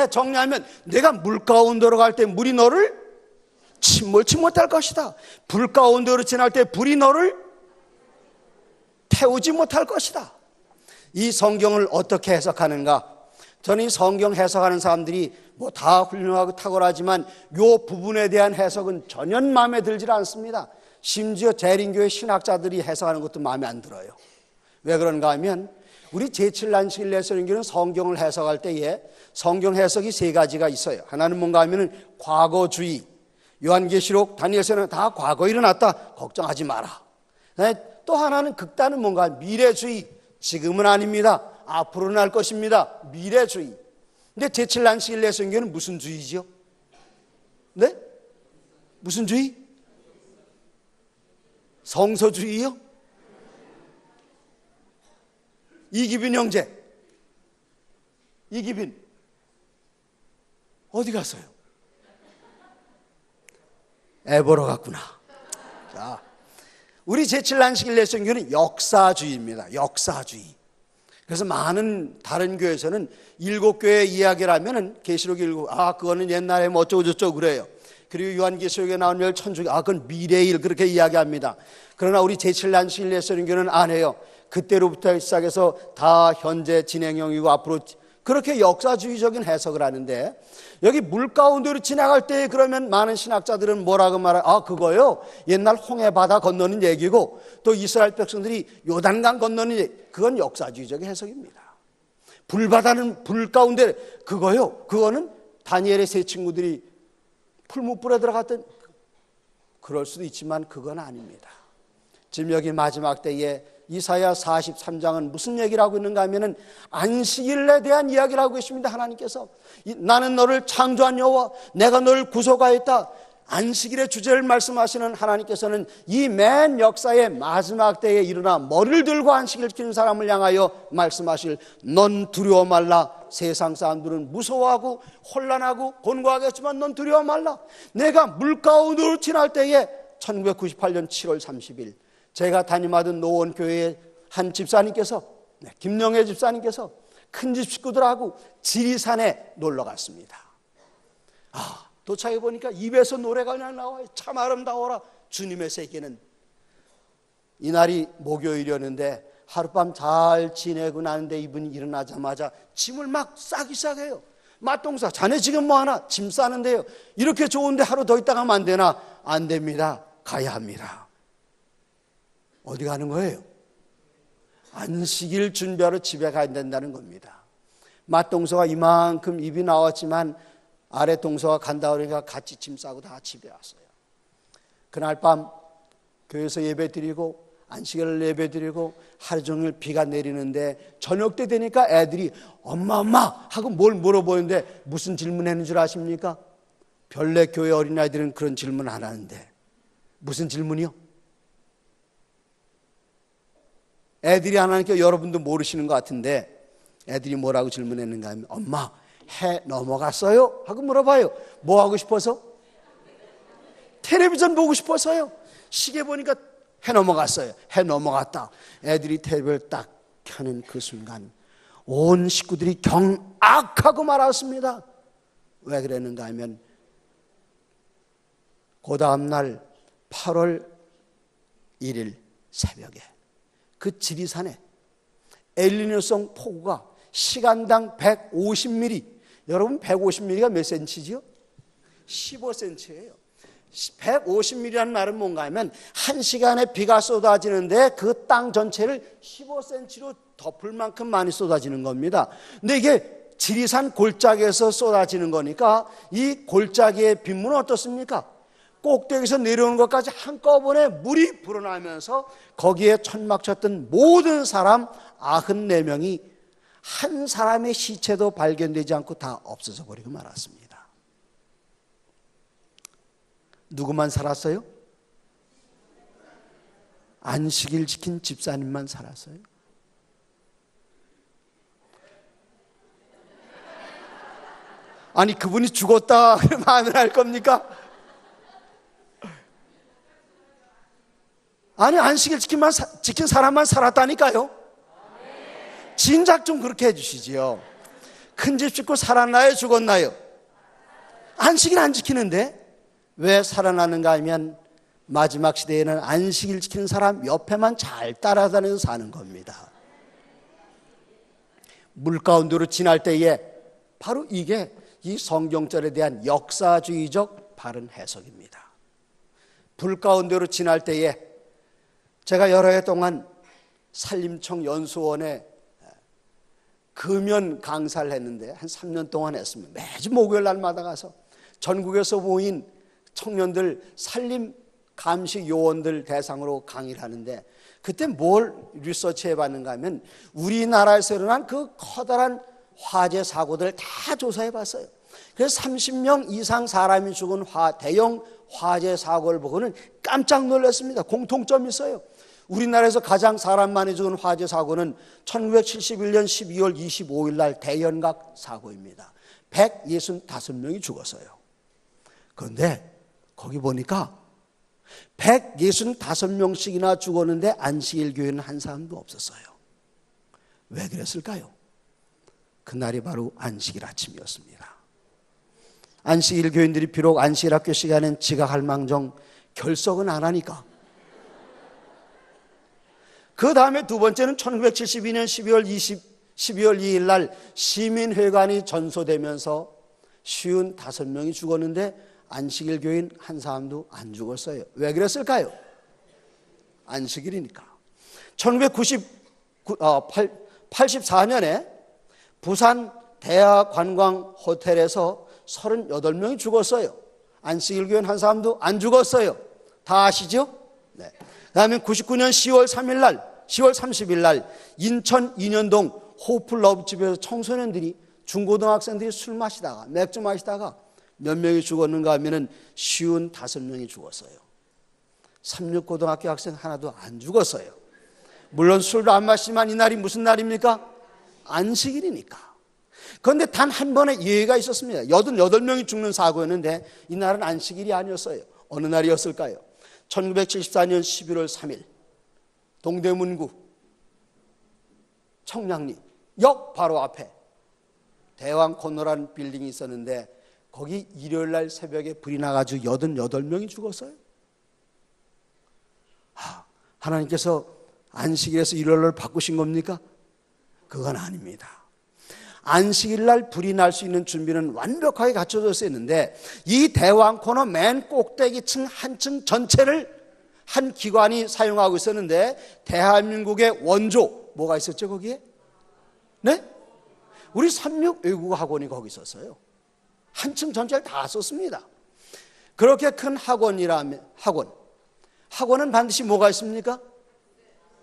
정리하면 내가 물 가운데로 갈 때 물이 너를 침몰치 못할 것이다. 불 가운데로 지날 때 불이 너를 태우지 못할 것이다. 이 성경을 어떻게 해석하는가? 저는 이 성경 해석하는 사람들이 뭐 다 훌륭하고 탁월하지만 이 부분에 대한 해석은 전혀 마음에 들질 않습니다. 심지어 재림교회 신학자들이 해석하는 것도 마음에 안 들어요. 왜 그런가 하면 우리 제7난식일 레서링교는 성경을 해석할 때에 성경 해석이 세 가지가 있어요. 하나는 뭔가 하면은 과거주의, 요한계시록, 다니엘서는 다 과거에 일어났다, 걱정하지 마라. 또 하나는 극단은 뭔가 미래주의, 지금은 아닙니다, 앞으로 날 것입니다, 미래주의. 근데 제7난식일 레서링교는 무슨 주의죠? 네? 무슨 주의? 성서주의요? 이기빈 형제, 이기빈 어디 갔어요? 애 보러 갔구나. 자, 우리 제7난식일 레서링교는 역사주의입니다. 역사주의. 그래서 많은 다른 교회에서는 7교회 이야기를 하면은 계시록 7, 그거는 옛날에 뭐 어쩌고 저쩌고 그래요. 그리고 요한계시록에 나온 열 천주교, 그건 미래일 그렇게 이야기합니다. 그러나 우리 제7난식일 레서링교는 안 해요. 그때로부터 시작해서 다 현재 진행형이고 앞으로, 그렇게 역사주의적인 해석을 하는데, 여기 물 가운데로 지나갈 때 그러면 많은 신학자들은 뭐라고 말해요? 그거요, 옛날 홍해 바다 건너는 얘기고 또 이스라엘 백성들이 요단강 건너는 얘기, 그건 역사주의적인 해석입니다. 불바다는 불 가운데, 그거요, 그거는 다니엘의 세 친구들이 풀무불에 들어갔던, 그럴 수도 있지만 그건 아닙니다. 지금 여기 마지막 때에 이사야 43장은 무슨 얘기를 하고 있는가 하면은 안식일에 대한 이야기를 하고 있습니다. 하나님께서 나는 너를 창조한 여호와, 내가 너를 구속하였다. 안식일의 주제를 말씀하시는 하나님께서는 이 맨 역사의 마지막 때에 일어나 머리를 들고 안식일 지키는 사람을 향하여 말씀하실, 넌 두려워 말라. 세상 사람들은 무서워하고 혼란하고 곤고하겠지만 넌 두려워 말라. 내가 물가운데로 지날 때에 1998년 7월 30일 제가 담임하던 노원교회의 한 집사님께서, 김영애 집사님께서 큰 집 식구들하고 지리산에 놀러 갔습니다. 도착해 보니까 입에서 노래가 그냥 나와요. 참 아름다워라 주님의 새끼는. 이날이 목요일이었는데 하룻밤 잘 지내고 나는데 이분이 일어나자마자 짐을 막 싸기 시작해요. 맛동사, 자네 지금 뭐하나? 짐 싸는데요. 이렇게 좋은데 하루 더 있다가 하면 안 되나? 안 됩니다. 가야 합니다. 어디 가는 거예요? 안식일 준비하러 집에 가야 된다는 겁니다. 맛동서가 이만큼 입이 나왔지만 아래 동서가 간다 그러니까 같이 짐 싸고 다 집에 왔어요. 그날 밤 교회에서 예배 드리고 안식일을 예배 드리고 하루 종일 비가 내리는데 저녁 때 되니까 애들이 엄마 하고 뭘 물어보는데 무슨 질문했는 줄 아십니까? 별내 교회 어린아이들은 그런 질문 안 하는데 무슨 질문이요? 애들이 안 하니까 여러분도 모르시는 것 같은데 애들이 뭐라고 질문했는가 하면 엄마 해 넘어갔어요? 하고 물어봐요. 뭐 하고 싶어서? 텔레비전 보고 싶어서요. 시계 보니까 해 넘어갔어요. 해 넘어갔다. 애들이 텔레비전을 딱 켜는 그 순간 온 식구들이 경악하고 말았습니다. 왜 그랬는가 하면 그 다음날 8월 1일 새벽에 그 지리산에 엘니뇨성 폭우가 시간당 150mm, 여러분 150mm가 몇 센치지요? 15cm예요. 150mm라는 말은 뭔가 하면 한 시간에 비가 쏟아지는데 그 땅 전체를 15cm로 덮을 만큼 많이 쏟아지는 겁니다. 근데 이게 지리산 골짜기에서 쏟아지는 거니까 이 골짜기의 빗물은 어떻습니까? 꼭대기에서 내려오는 것까지 한꺼번에 물이 불어나면서 거기에 천막 쳤던 모든 사람 94명이 한 사람의 시체도 발견되지 않고 다 없어져 버리고 말았습니다. 누구만 살았어요? 안식일 지킨 집사님만 살았어요. 아니 그분이 죽었다 그러면 안 할 겁니까? 아니 안식일 지킨 사람만 살았다니까요. 진작 좀 그렇게 해주시지요. 큰 집 짓고 살았나요? 죽었나요? 안식일 안 지키는데 왜 살아나는가 하면 마지막 시대에는 안식일 지키는 사람 옆에만 잘 따라다녀서 사는 겁니다. 물 가운데로 지날 때에 바로 이게 이 성경절에 대한 역사주의적 바른 해석입니다. 불 가운데로 지날 때에 제가 여러 해 동안 산림청 연수원에 금연 강사를 했는데 한 3년 동안 했습니다. 매주 목요일 날마다 가서 전국에서 모인 청년들 산림 감시 요원들 대상으로 강의를 하는데 그때 뭘 리서치 해봤는가 하면 우리나라에서 일어난 그 커다란 화재 사고들 다 조사해 봤어요. 그래서 30명 이상 사람이 죽은 대형 화재 사고를 보고는 깜짝 놀랐습니다. 공통점이 있어요. 우리나라에서 가장 사람 많이 죽은 화재 사고는 1971년 12월 25일 날 대연각 사고입니다. 165명이 죽었어요. 그런데 거기 보니까 165명씩이나 죽었는데 안식일 교회는 한 사람도 없었어요. 왜 그랬을까요? 그날이 바로 안식일 아침이었습니다. 안식일 교인들이 비록 안식일 학교 시간엔 지각할 망정 결석은 안 하니까. 그 다음에 두 번째는 1972년 12월 2일 날 시민회관이 전소되면서 55명이 죽었는데 안식일 교인 한 사람도 안 죽었어요. 왜 그랬을까요? 안식일이니까. 1984년에 부산 대하관광 호텔에서 38명이 죽었어요. 안식일 교인 한 사람도 안 죽었어요. 다 아시죠? 네. 그 다음에 99년 10월 30일 날 인천 인현동 호플러브집에서 청소년들이 중고등학생들이 술 마시다가 맥주 마시다가 몇 명이 죽었는가 하면은 55명이 죽었어요. 36고등학교 학생 하나도 안 죽었어요. 물론 술도 안 마시지만 이날이 무슨 날입니까? 안식일이니까. 그런데 단 한 번의 예외가 있었습니다. 88명이 죽는 사고였는데 이날은 안식일이 아니었어요. 어느 날이었을까요? 1974년 11월 3일 동대문구 청량리 역 바로 앞에 대왕 코너라는 빌딩이 있었는데 거기 일요일 날 새벽에 불이 나가지고 88명이 죽었어요. 하나님께서 안식일에서 일요일을 바꾸신 겁니까? 그건 아닙니다. 안식일 날 불이 날 수 있는 준비는 완벽하게 갖춰져 있었는데 이 대왕 코너 맨 꼭대기 층 한 층 전체를 한 기관이 사용하고 있었는데 대한민국의 원조 뭐가 있었죠 거기에? 네? 우리 삼육 외국어 학원이 거기 있었어요. 한층 전체를 다 썼습니다. 그렇게 큰 학원이라면 학원은 반드시 뭐가 있습니까?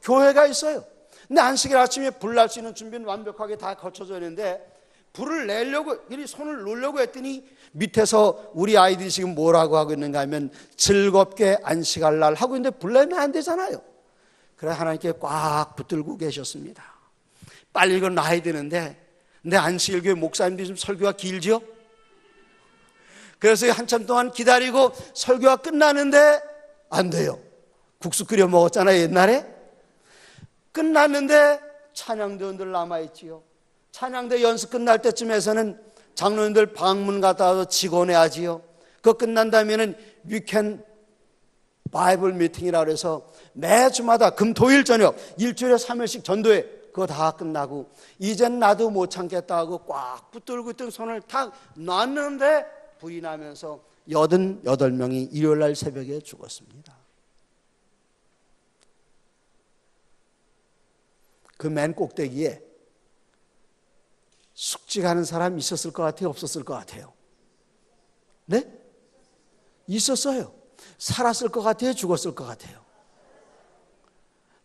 교회가 있어요. 근데 안식일 아침에 불 날 수 있는 준비는 완벽하게 다 거쳐져 있는데 불을 내려고 손을 놓으려고 했더니 밑에서 우리 아이들이 지금 뭐라고 하고 있는가 하면 즐겁게 안식할 날 하고 있는데 불 내면 안 되잖아요. 그래서 하나님께 꽉 붙들고 계셨습니다. 빨리 이건 놔야 되는데 근데 안식일교회 목사님들이 좀 설교가 길죠? 그래서 한참 동안 기다리고 설교가 끝나는데 안 돼요. 국수 끓여 먹었잖아요 옛날에. 끝났는데 찬양대원들 남아있지요. 찬양대 연습 끝날 때쯤에서는 장로님들 방문 갔다 와서 직원해야지요. 그거 끝난 다음에는 위켄 바이블 미팅이라고 해서 매주마다 금토일 저녁 일주일에 3일씩 전도회 그거 다 끝나고 이젠 나도 못 참겠다 하고 꽉 붙들고 있던 손을 탁 놨는데 불이 나면서 88명이 일요일날 새벽에 죽었습니다. 그 맨 꼭대기에 숙직하는 사람이 있었을 것 같아요? 없었을 것 같아요? 네? 있었어요. 살았을 것 같아요? 죽었을 것 같아요?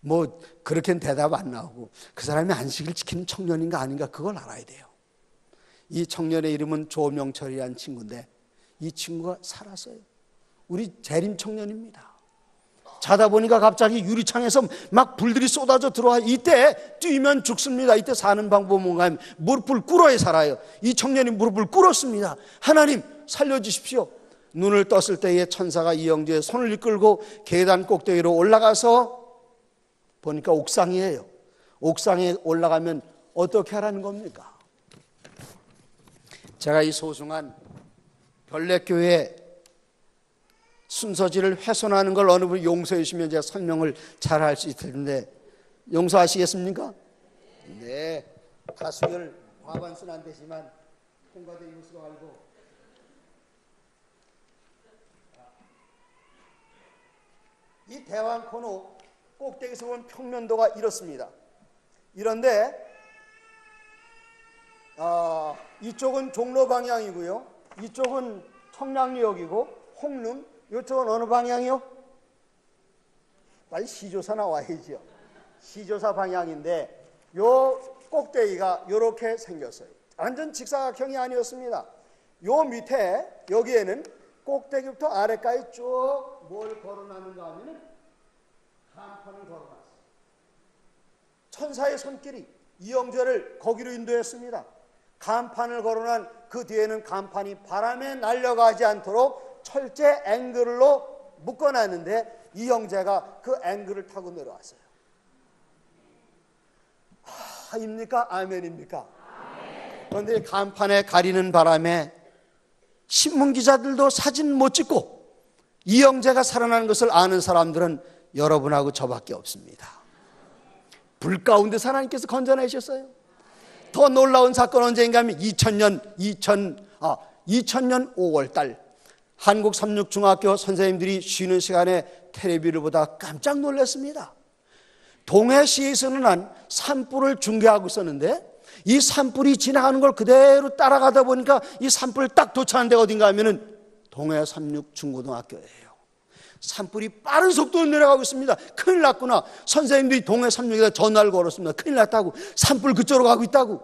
뭐 그렇게는 대답 안 나오고 그 사람이 안식일 지키는 청년인가 아닌가 그걸 알아야 돼요. 이 청년의 이름은 조명철이라는 친구인데 이 친구가 살았어요. 우리 재림 청년입니다. 자다 보니까 갑자기 유리창에서 막 불들이 쏟아져 들어와. 이때 뛰면 죽습니다. 이때 사는 방법은 뭔가 하면 무릎을 꿇어야 살아요. 이 청년이 무릎을 꿇었습니다. 하나님 살려주십시오. 눈을 떴을 때에 천사가 이영지에 손을 이끌고 계단 꼭대기로 올라가서 보니까 옥상이에요. 옥상에 올라가면 어떻게 하라는 겁니까? 제가 이 소중한 별내교회 순서지를 훼손하는 걸 어느 분이 용서해 주시면 제가 설명을 잘 할 수 있을 텐데 용서하시겠습니까? 네. 가수열 과반수는 안 되지만 통과된 것으로 알고 이 대왕 코너 꼭대기에서 보면 평면도가 이렇습니다. 이런데 이쪽은 종로 방향이고요. 이쪽은 청량리역이고 홍릉, 이쪽은 어느 방향이요? 빨리 시조사 나와야지요. 시조사 방향인데 요 꼭대기가 이렇게 생겼어요. 완전 직사각형이 아니었습니다. 요 밑에 여기에는 꼭대기부터 아래까지 쭉 뭘 걸어놨는가 하면은 간판을 걸어놨어요. 천사의 손길이 이영재를 거기로 인도했습니다. 간판을 걸어놓은 그 뒤에는 간판이 바람에 날려가지 않도록 철제 앵글로 묶어놨는데 이영재가 그 앵글을 타고 내려왔어요. 입니까? 아멘입니까? 그런데 간판에 가리는 바람에 신문기자들도 사진 못 찍고 이영재가 살아나는 것을 아는 사람들은 여러분하고 저밖에 없습니다. 불 가운데 하나님께서 건져내셨어요. 더 놀라운 사건 언제인가 하면 2000년 5월 달 한국 삼육중학교 선생님들이 쉬는 시간에 텔레비를 보다 깜짝 놀랐습니다. 동해시에서는 한 산불을 중계하고 있었는데 이 산불이 지나가는 걸 그대로 따라가다 보니까 이 산불을 딱 도착한 데가 어딘가 하면은 동해 삼육중고등학교예요. 산불이 빠른 속도로 내려가고 있습니다. 큰일 났구나. 선생님들이 동해 삼육에다 전화를 걸었습니다. 큰일 났다고. 산불 그쪽으로 가고 있다고.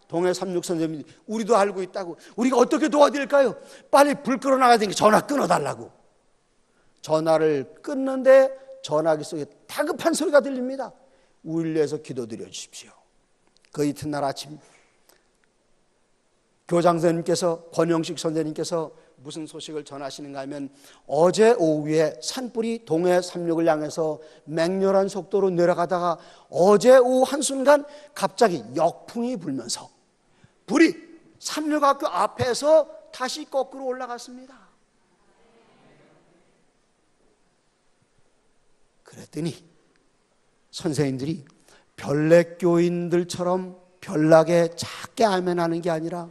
동해 삼육 선생님들이 우리도 알고 있다고. 우리가 어떻게 도와드릴까요? 빨리 불 끌어 나가야 되니까 전화 끊어달라고. 전화를 끊는데 전화기 속에 다급한 소리가 들립니다. 우리를 위해서 기도드려 주십시오. 그 이튿날 아침 교장 선생님께서 권영식 선생님께서 무슨 소식을 전하시는가 하면 어제 오후에 산불이 동해 삼육을 향해서 맹렬한 속도로 내려가다가 어제 오후 한순간 갑자기 역풍이 불면서 불이 삼육학교 앞에서 다시 거꾸로 올라갔습니다. 그랬더니 선생님들이 별내교인들처럼 별나게 작게 아멘하는 게 아니라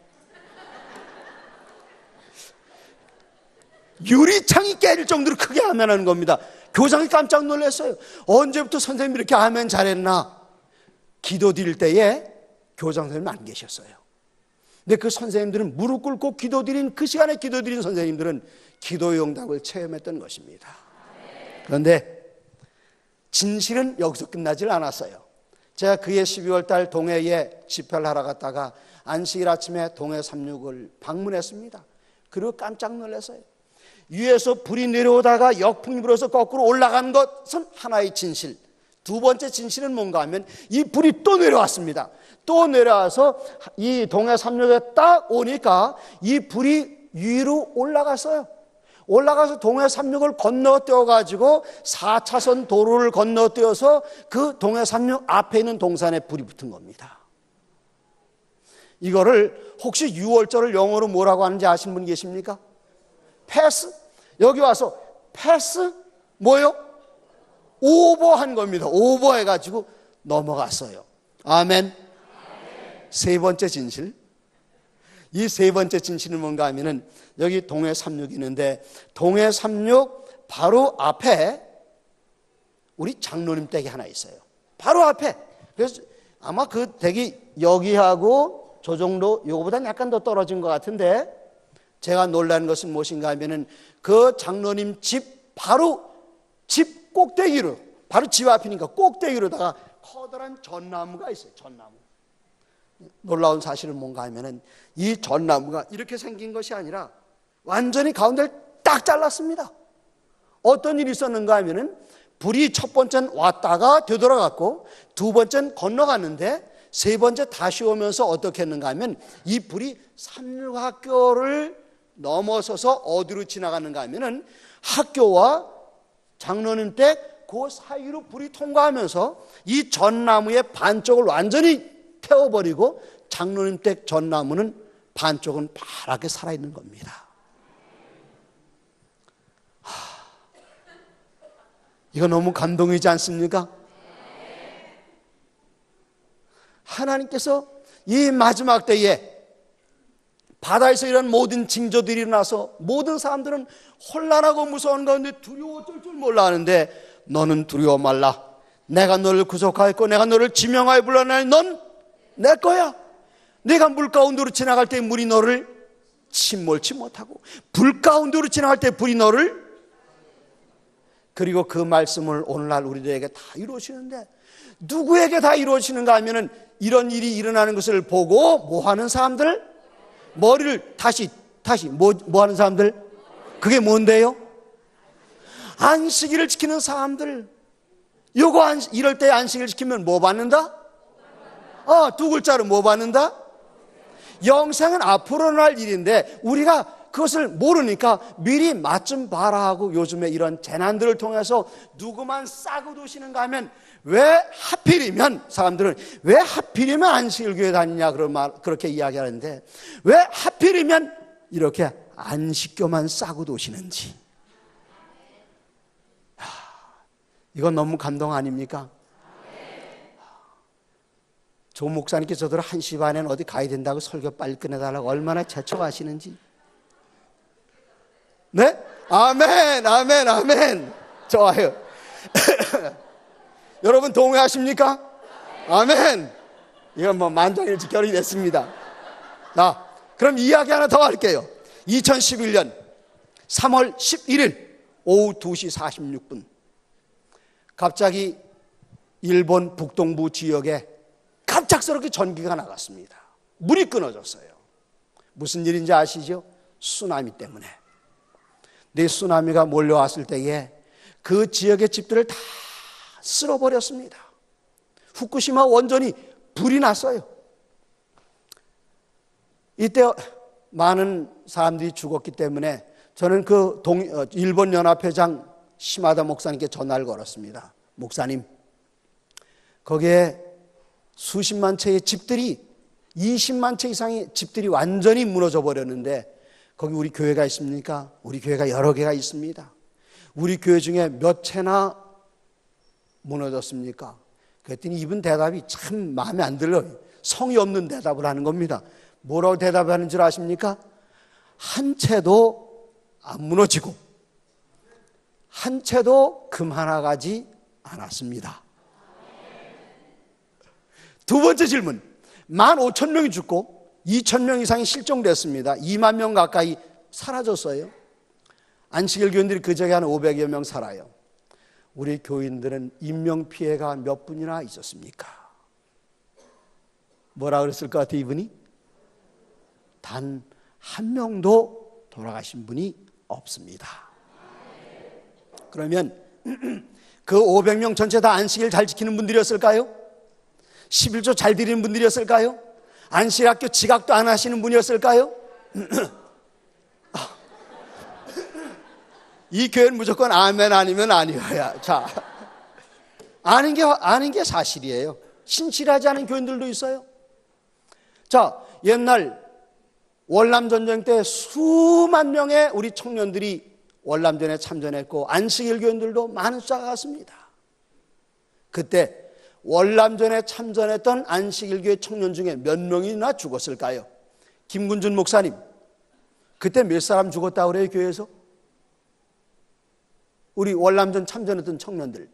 유리창이 깨질 정도로 크게 아멘하는 겁니다. 교장이 깜짝 놀랐어요. 언제부터 선생님이 이렇게 아멘 잘했나? 기도 드릴 때에 교장 선생님 안 계셨어요. 근데 그 선생님들은 무릎 꿇고 기도 드린 그 시간에 기도 드린 선생님들은 기도의 응답을 체험했던 것입니다. 그런데 진실은 여기서 끝나질 않았어요. 제가 그해 12월 달 동해에 집회를 하러 갔다가 안식일 아침에 동해 삼육을 방문했습니다. 그리고 깜짝 놀랐어요. 위에서 불이 내려오다가 역풍이 불어서 거꾸로 올라간 것은 하나의 진실. 두 번째 진실은 뭔가 하면 이 불이 또 내려왔습니다. 또 내려와서 이 동해 삼육에 딱 오니까 이 불이 위로 올라갔어요. 올라가서 동해 삼육을 건너뛰어 가지고 4차선 도로를 건너뛰어서 그 동해 삼육 앞에 있는 동산에 불이 붙은 겁니다. 이거를 혹시 6월절을 영어로 뭐라고 하는지 아시는 분 계십니까? 패스? 여기 와서 패스? 뭐요? 오버한 겁니다. 오버해가지고 넘어갔어요. 아멘. 세 번째 진실. 이 세 번째 진실은 뭔가 하면은 여기 동해 삼육이 있는데 동해 삼육 바로 앞에 우리 장로님 댁이 하나 있어요. 바로 앞에. 그래서 아마 그 댁이 여기하고 저 정도, 요거보다는 약간 더 떨어진 것 같은데 제가 놀란 것은 무엇인가 하면은 그 장로님 집 바로 집 꼭대기로, 바로 집 앞이니까 꼭대기로다가 커다란 전나무가 있어요. 전나무. 놀라운 사실은 뭔가 하면은 이 전나무가 이렇게 생긴 것이 아니라 완전히 가운데를 딱 잘랐습니다. 어떤 일이 있었는가 하면은 불이 첫 번째는 왔다가 되돌아갔고 두 번째는 건너갔는데 세 번째 다시 오면서 어떻게 했는가 하면 이 불이 삼육학교를 넘어서서 어디로 지나가는가 하면은 학교와 장로님 댁 그 사이로 불이 통과하면서 이 전나무의 반쪽을 완전히 태워버리고 장로님 댁 전나무는 반쪽은 파랗게 살아있는 겁니다. 이거 너무 감동이지 않습니까? 하나님께서 이 마지막 때에 바다에서 이런 모든 징조들이 일어나서 모든 사람들은 혼란하고 무서운 가운데 두려워 어쩔 줄 몰라 하는데, 너는 두려워 말라. 내가 너를 구속하였고 내가 너를 지명하여 불러내니 넌 내 거야. 내가 물 가운데로 지나갈 때 물이 너를 침몰치 못하고, 불 가운데로 지나갈 때 불이 너를, 그리고 그 말씀을 오늘날 우리들에게 다 이루어지는데, 누구에게 다 이루어지는가 하면은 이런 일이 일어나는 것을 보고 뭐 하는 사람들? 머리를 다시 뭐 하는 사람들? 그게 뭔데요? 안식일을 지키는 사람들. 이럴 때 안식일 지키면 뭐 받는다? 두 글자로 뭐 받는다? 영생은 앞으로 날 일인데 우리가 그것을 모르니까 미리 맛 좀 봐라 하고, 요즘에 이런 재난들을 통해서 누구만 싸고 도시는가 하면, 왜 하필이면, 사람들은 왜 하필이면 안식일 교회 다니냐 그렇게 이야기하는데, 왜 하필이면 이렇게 안식교만 싸고 도시는지, 이건 너무 감동 아닙니까? 조 목사님께 저들 1시 반에는 어디 가야 된다고 설교 빨리 끝내달라고 얼마나 재촉하시는지. 네? 아멘, 아멘, 아멘. 좋아요. 여러분 동의하십니까? 아멘. 이건 뭐 만장일치 결이 됐습니다. 자, 그럼 이야기 하나 더 할게요. 2011년 3월 11일 오후 2시 46분 갑자기 일본 북동부 지역에 갑작스럽게 전기가 나갔습니다. 물이 끊어졌어요. 무슨 일인지 아시죠? 쓰나미 때문에. 네, 쓰나미가 몰려왔을 때에 그 지역의 집들을 다 쓸어버렸습니다. 후쿠시마 원전이 불이 났어요. 이때 많은 사람들이 죽었기 때문에 저는 그 일본 연합회장 시마다 목사님께 전화를 걸었습니다. 목사님, 거기에 수십만 채의 집들이, 20만 채 이상의 집들이 완전히 무너져 버렸는데 거기 우리 교회가 있습니까? 우리 교회가 여러 개가 있습니다. 우리 교회 중에 몇 채나 무너졌습니까? 그랬더니 이분 대답이 참 마음에 안 들어요. 성의 없는 대답을 하는 겁니다. 뭐라고 대답하는 줄 아십니까? 한 채도 안 무너지고 한 채도 금 하나 가지 않았습니다. 두 번째 질문. 15,000명이 죽고 2,000명 이상이 실종됐습니다. 2만 명 가까이 사라졌어요. 안식일 교인들이 그 지역에 한 500여 명 살아요. 우리 교인들은 인명피해가 몇 분이나 있었습니까? 뭐라 그랬을 것 같아요, 이분이? 단 한 명도 돌아가신 분이 없습니다. 그러면 그 500명 전체 다 안식일 잘 지키는 분들이었을까요? 11조 잘 드리는 분들이었을까요? 안식학교 지각도 안 하시는 분이었을까요? 이 교회는 무조건 아멘 아니면 아니어야. 자, 아는 게 사실이에요. 신실하지 않은 교인들도 있어요. 자, 옛날 월남전쟁 때 수만 명의 우리 청년들이 월남전에 참전했고 안식일 교인들도 많은 숫자가 갔습니다. 그때 월남전에 참전했던 안식일 교회 청년 중에 몇 명이나 죽었을까요? 김군준 목사님, 그때 몇 사람 죽었다고 그래요, 교회에서? 우리 월남전 참전했던 청년들.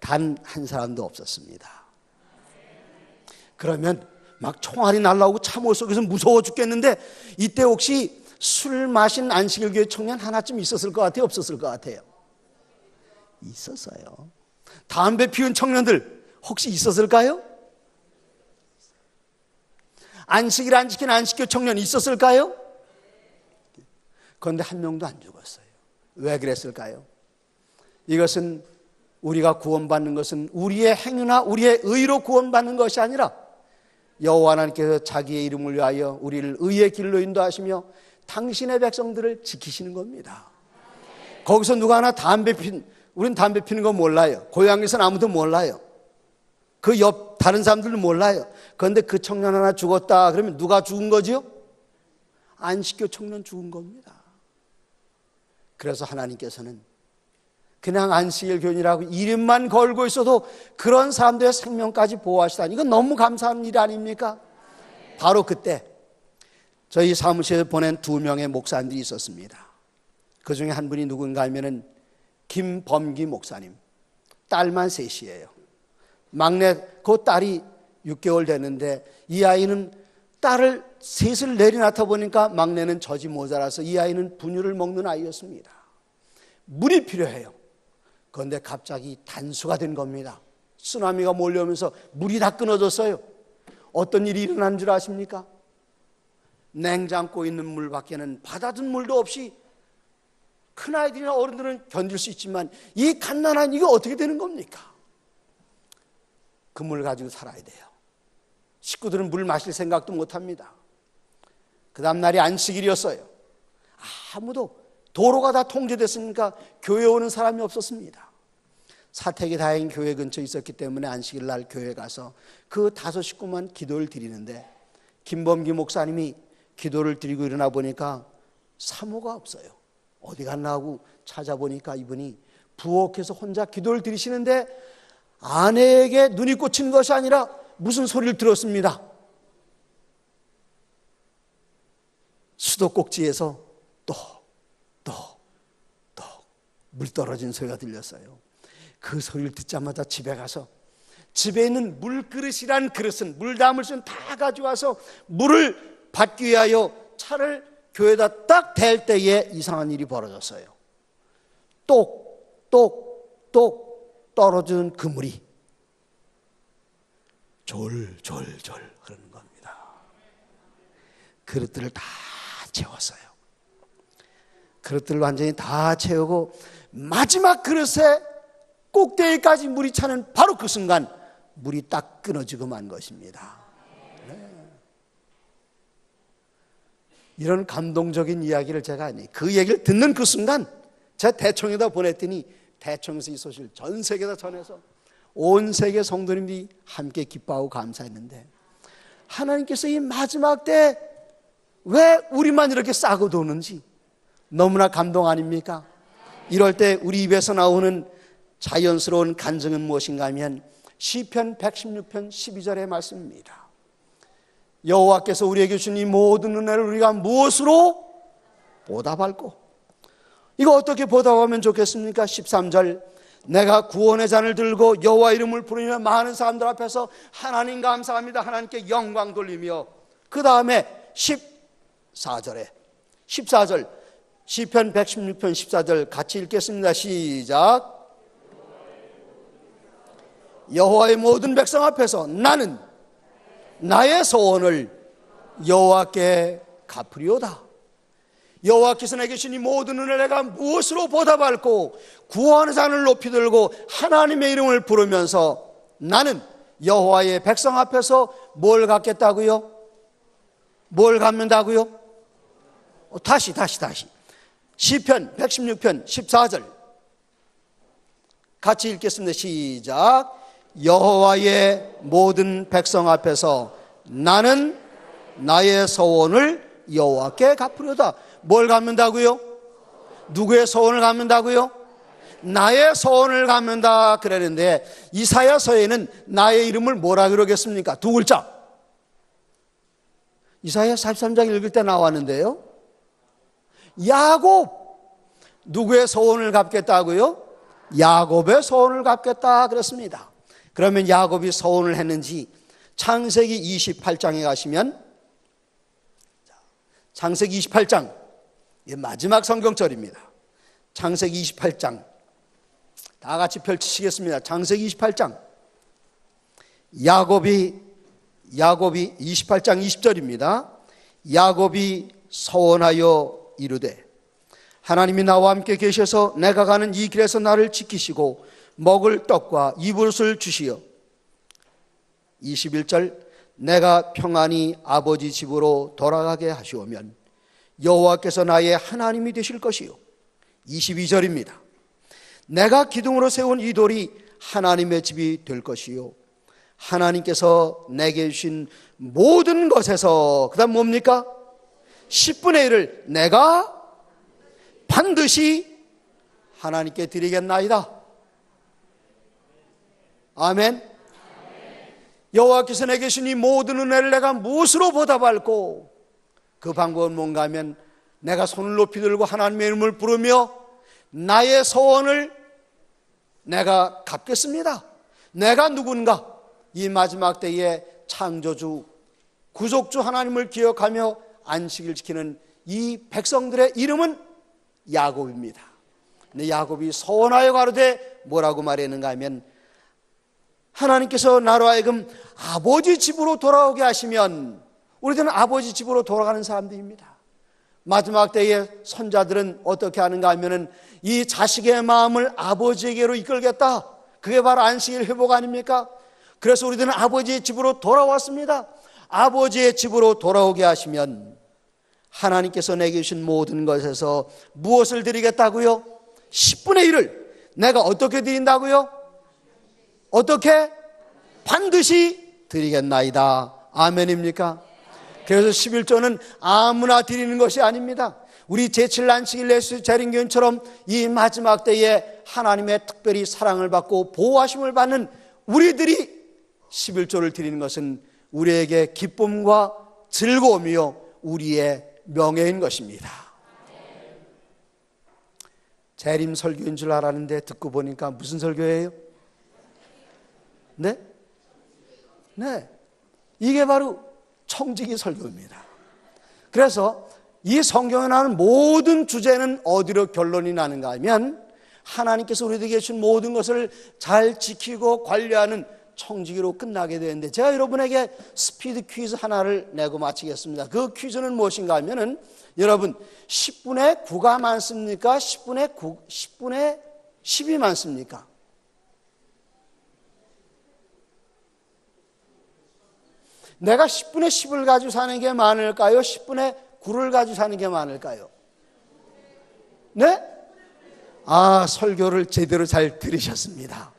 단 한 사람도 없었습니다. 그러면 막 총알이 날라오고 참호 속에서 무서워 죽겠는데 이때 혹시 술 마신 안식일 교회 청년 하나쯤 있었을 것 같아요? 없었을 것 같아요? 있었어요. 담배 피운 청년들 혹시 있었을까요? 안식일 안 지킨 안식교 청년 있었을까요? 그런데 한 명도 안 죽었어요. 왜 그랬을까요? 이것은 우리가 구원받는 것은 우리의 행위나 우리의 의로 구원받는 것이 아니라 여호와 하나님께서 자기의 이름을 위하여 우리를 의의 길로 인도하시며 당신의 백성들을 지키시는 겁니다. 거기서 누가 하나 담배 핀 우린 담배 피는 거 몰라요. 고향에서는 아무도 몰라요. 그 옆 다른 사람들은 몰라요. 그런데 그 청년 하나 죽었다 그러면 누가 죽은 거지요? 안식교 청년 죽은 겁니다. 그래서 하나님께서는 그냥 안식일 교인이라고 이름만 걸고 있어도 그런 사람들의 생명까지 보호하시다니, 이건 너무 감사한 일 아닙니까? 바로 그때 저희 사무실에 보낸 2명의 목사님들이 있었습니다. 그 중에 한 분이 누군가 하면은 김범기 목사님. 딸만 셋이에요. 막내 그 딸이 6개월 됐는데 이 아이는 딸을 셋을 내려놓다 보니까 막내는 젖이 모자라서 이 아이는 분유를 먹는 아이였습니다. 물이 필요해요. 그런데 갑자기 단수가 된 겁니다. 쓰나미가 몰려오면서 물이 다 끊어졌어요. 어떤 일이 일어난 줄 아십니까? 냉장고에 있는 물밖에는 받아든 물도 없이, 큰 아이들이나 어른들은 견딜 수 있지만 이 갓난아이 이거 어떻게 되는 겁니까? 그 물 가지고 살아야 돼요. 식구들은 물 마실 생각도 못합니다. 그 다음 날이 안식일이었어요. 아무도, 도로가 다 통제됐으니까 교회 오는 사람이 없었습니다. 사택이 다행히 교회 근처에 있었기 때문에 안식일 날 교회 가서 그 5 식구만 기도를 드리는데, 김범기 목사님이 기도를 드리고 일어나 보니까 사모가 없어요. 어디 갔나 하고 찾아보니까 이분이 부엌에서 혼자 기도를 드리시는데 아내에게 눈이 꽂힌 것이 아니라 무슨 소리를 들었습니다. 수도꼭지에서 똑 물 떨어진 소리가 들렸어요. 그 소리를 듣자마자 집에 가서 집에 있는 물그릇이란 그릇은, 물 담을 수는 다 가져와서 물을 받기 위하여 차를 교회에다 딱 댈 때에 이상한 일이 벌어졌어요. 똑 떨어진 그 물이 졸졸졸 흐르는 겁니다. 그릇들을 다 채웠어요. 그릇들을 완전히 다 채우고 마지막 그릇에 꼭대기까지 물이 차는 바로 그 순간 물이 딱 끊어지고 만 것입니다. 네. 이런 감동적인 이야기를 제가 그 얘기를 듣는 그 순간 제가 대청에다 보냈더니 대청에서 이 소식을 전 세계에다 전해서 온 세계 성도님들이 함께 기뻐하고 감사했는데, 하나님께서 이 마지막 때 왜 우리만 이렇게 싸고 도는지 너무나 감동 아닙니까? 이럴 때 우리 입에서 나오는 자연스러운 간증은 무엇인가 하면 시편 116편 12절의 말씀입니다. 여호와께서 우리에게 주신 이 모든 은혜를 우리가 무엇으로 보답할꼬? 이거 어떻게 보답하면 좋겠습니까? 13절, 내가 구원의 잔을 들고 여호와 이름을 부르며 많은 사람들 앞에서 하나님 감사합니다, 하나님께 영광 돌리며, 그 다음에 14절 시편 116편 14절 같이 읽겠습니다. 시작. 여호와의 모든 백성 앞에서 나는 나의 소원을 여호와께 갚으리오다. 여호와께서 내게 주신 이 모든 은혜를 내가 무엇으로 보답할꼬? 구원의 잔을 높이 들고 하나님의 이름을 부르면서 나는 여호와의 백성 앞에서 뭘 갚겠다고요? 뭘 갚는다고요? 다시 시편 116편 14절 같이 읽겠습니다. 시작. 여호와의 모든 백성 앞에서 나는 나의 소원을 여호와께 갚으려다. 뭘 갚는다고요? 누구의 소원을 갚는다고요? 나의 소원을 갚는다 그랬는데, 이사야서에는 나의 이름을 뭐라 그러겠습니까? 2글자. 이사야 43장 읽을 때 나왔는데요, 야곱. 누구의 소원을 갚겠다고요? 야곱의 소원을 갚겠다 그랬습니다. 그러면 야곱이 소원을 했는지 창세기 28장에 가시면, 창세기 28장 마지막 성경절입니다. 창세기 28장 다 같이 펼치시겠습니다. 창세기 28장 야곱이 28장 20절입니다. 야곱이 서원하여 이르되 하나님이 나와 함께 계셔서 내가 가는 이 길에서 나를 지키시고 먹을 떡과 입을 옷을 주시어 21절 내가 평안히 아버지 집으로 돌아가게 하시오면 여호와께서 나의 하나님이 되실 것이요. 22절입니다. 내가 기둥으로 세운 이 돌이 하나님의 집이 될 것이요 하나님께서 내게 주신 모든 것에서 그 다음 뭡니까? 10분의 1을 내가 반드시 하나님께 드리겠나이다. 아멘. 여호와께서 내게 주신 이 모든 은혜를 내가 무엇으로 보답할고, 그 방법은 뭔가 하면 내가 손을 높이 들고 하나님의 이름을 부르며 나의 소원을 내가 갚겠습니다. 내가 누군가? 이 마지막 때에 창조주 구속주 하나님을 기억하며 안식일 지키는 이 백성들의 이름은 야곱입니다. 근데 야곱이 서원하여 가로되 뭐라고 말했는가 하면, 하나님께서 나로 하여금 아버지 집으로 돌아오게 하시면, 우리들은 아버지 집으로 돌아가는 사람들입니다. 마지막 때에 선자들은 어떻게 하는가 하면은 이 자식의 마음을 아버지에게로 이끌겠다. 그게 바로 안식일 회복 아닙니까? 그래서 우리들은 아버지의 집으로 돌아왔습니다. 아버지의 집으로 돌아오게 하시면 하나님께서 내게 주신 모든 것에서 무엇을 드리겠다고요? 10분의 1을 내가 어떻게 드린다고요? 어떻게? 반드시 드리겠나이다. 아멘입니까? 그래서 11조는 아무나 드리는 것이 아닙니다. 우리 제7 안식일 예수 재림교인처럼 이 마지막 때에 하나님의 특별히 사랑을 받고 보호하심을 받는 우리들이 11조를 드리는 것은 우리에게 기쁨과 즐거움이요 우리의 명예인 것입니다. 재림 설교인 줄 알았는데 듣고 보니까 무슨 설교예요? 네? 네. 이게 바로 청지기 설교입니다. 그래서 이 성경에 나오는 모든 주제는 어디로 결론이 나는가 하면 하나님께서 우리에게 주신 모든 것을 잘 지키고 관리하는 청지기로 끝나게 되는데, 제가 여러분에게 스피드 퀴즈 하나를 내고 마치겠습니다. 그 퀴즈는 무엇인가 하면은, 여러분 10분의 9가 많습니까? 10분의 10이 많습니까? 내가 10분의 10을 가지고 사는 게 많을까요? 10분의 9를 가지고 사는 게 많을까요? 네? 아, 설교를 제대로 잘 들으셨습니다.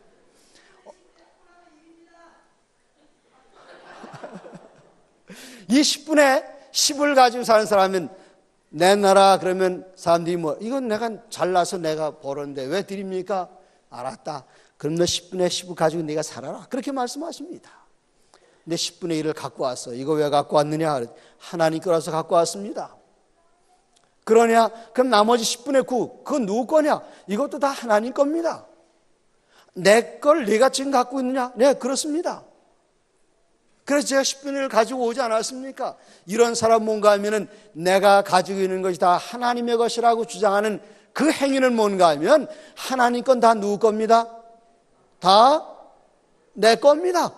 이 10분의 10을 가지고 사는 사람은 내놔라 그러면 사람들이 뭐, 이건 내가 잘나서 내가 벌었는데 왜 드립니까? 알았다. 그럼 너 10분의 10을 가지고 네가 살아라. 그렇게 말씀하십니다. 근데 10분의 1을 갖고 왔어. 이거 왜 갖고 왔느냐? 하나님 거라서 갖고 왔습니다. 그러냐? 그럼 나머지 10분의 9, 그건 누구 거냐? 이것도 다 하나님 겁니다. 내 걸 네가 지금 갖고 있느냐? 네, 그렇습니다. 그래서 제가 10분의 1을 가지고 오지 않았습니까? 이런 사람 뭔가 하면은 내가 가지고 있는 것이 다 하나님의 것이라고 주장하는 그 행위는 뭔가 하면 하나님 건 다 누구 겁니다? 다 내 겁니다.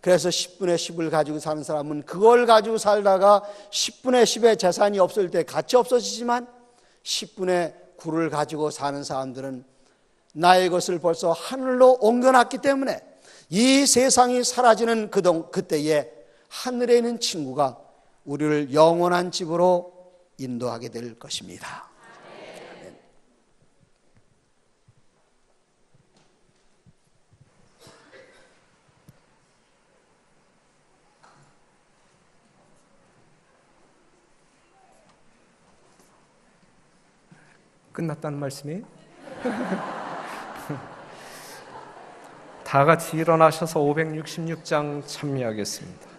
그래서 10분의 10을 가지고 사는 사람은 그걸 가지고 살다가 10분의 10의 재산이 없을 때 같이 없어지지만 10분의 9를 가지고 사는 사람들은 나의 것을 벌써 하늘로 옮겨놨기 때문에 이 세상이 사라지는 그때에 하늘에 있는 친구가 우리를 영원한 집으로 인도하게 될 것입니다. 끝났다는 말씀이에요? 다 같이 일어나셔서 566장 찬미하겠습니다.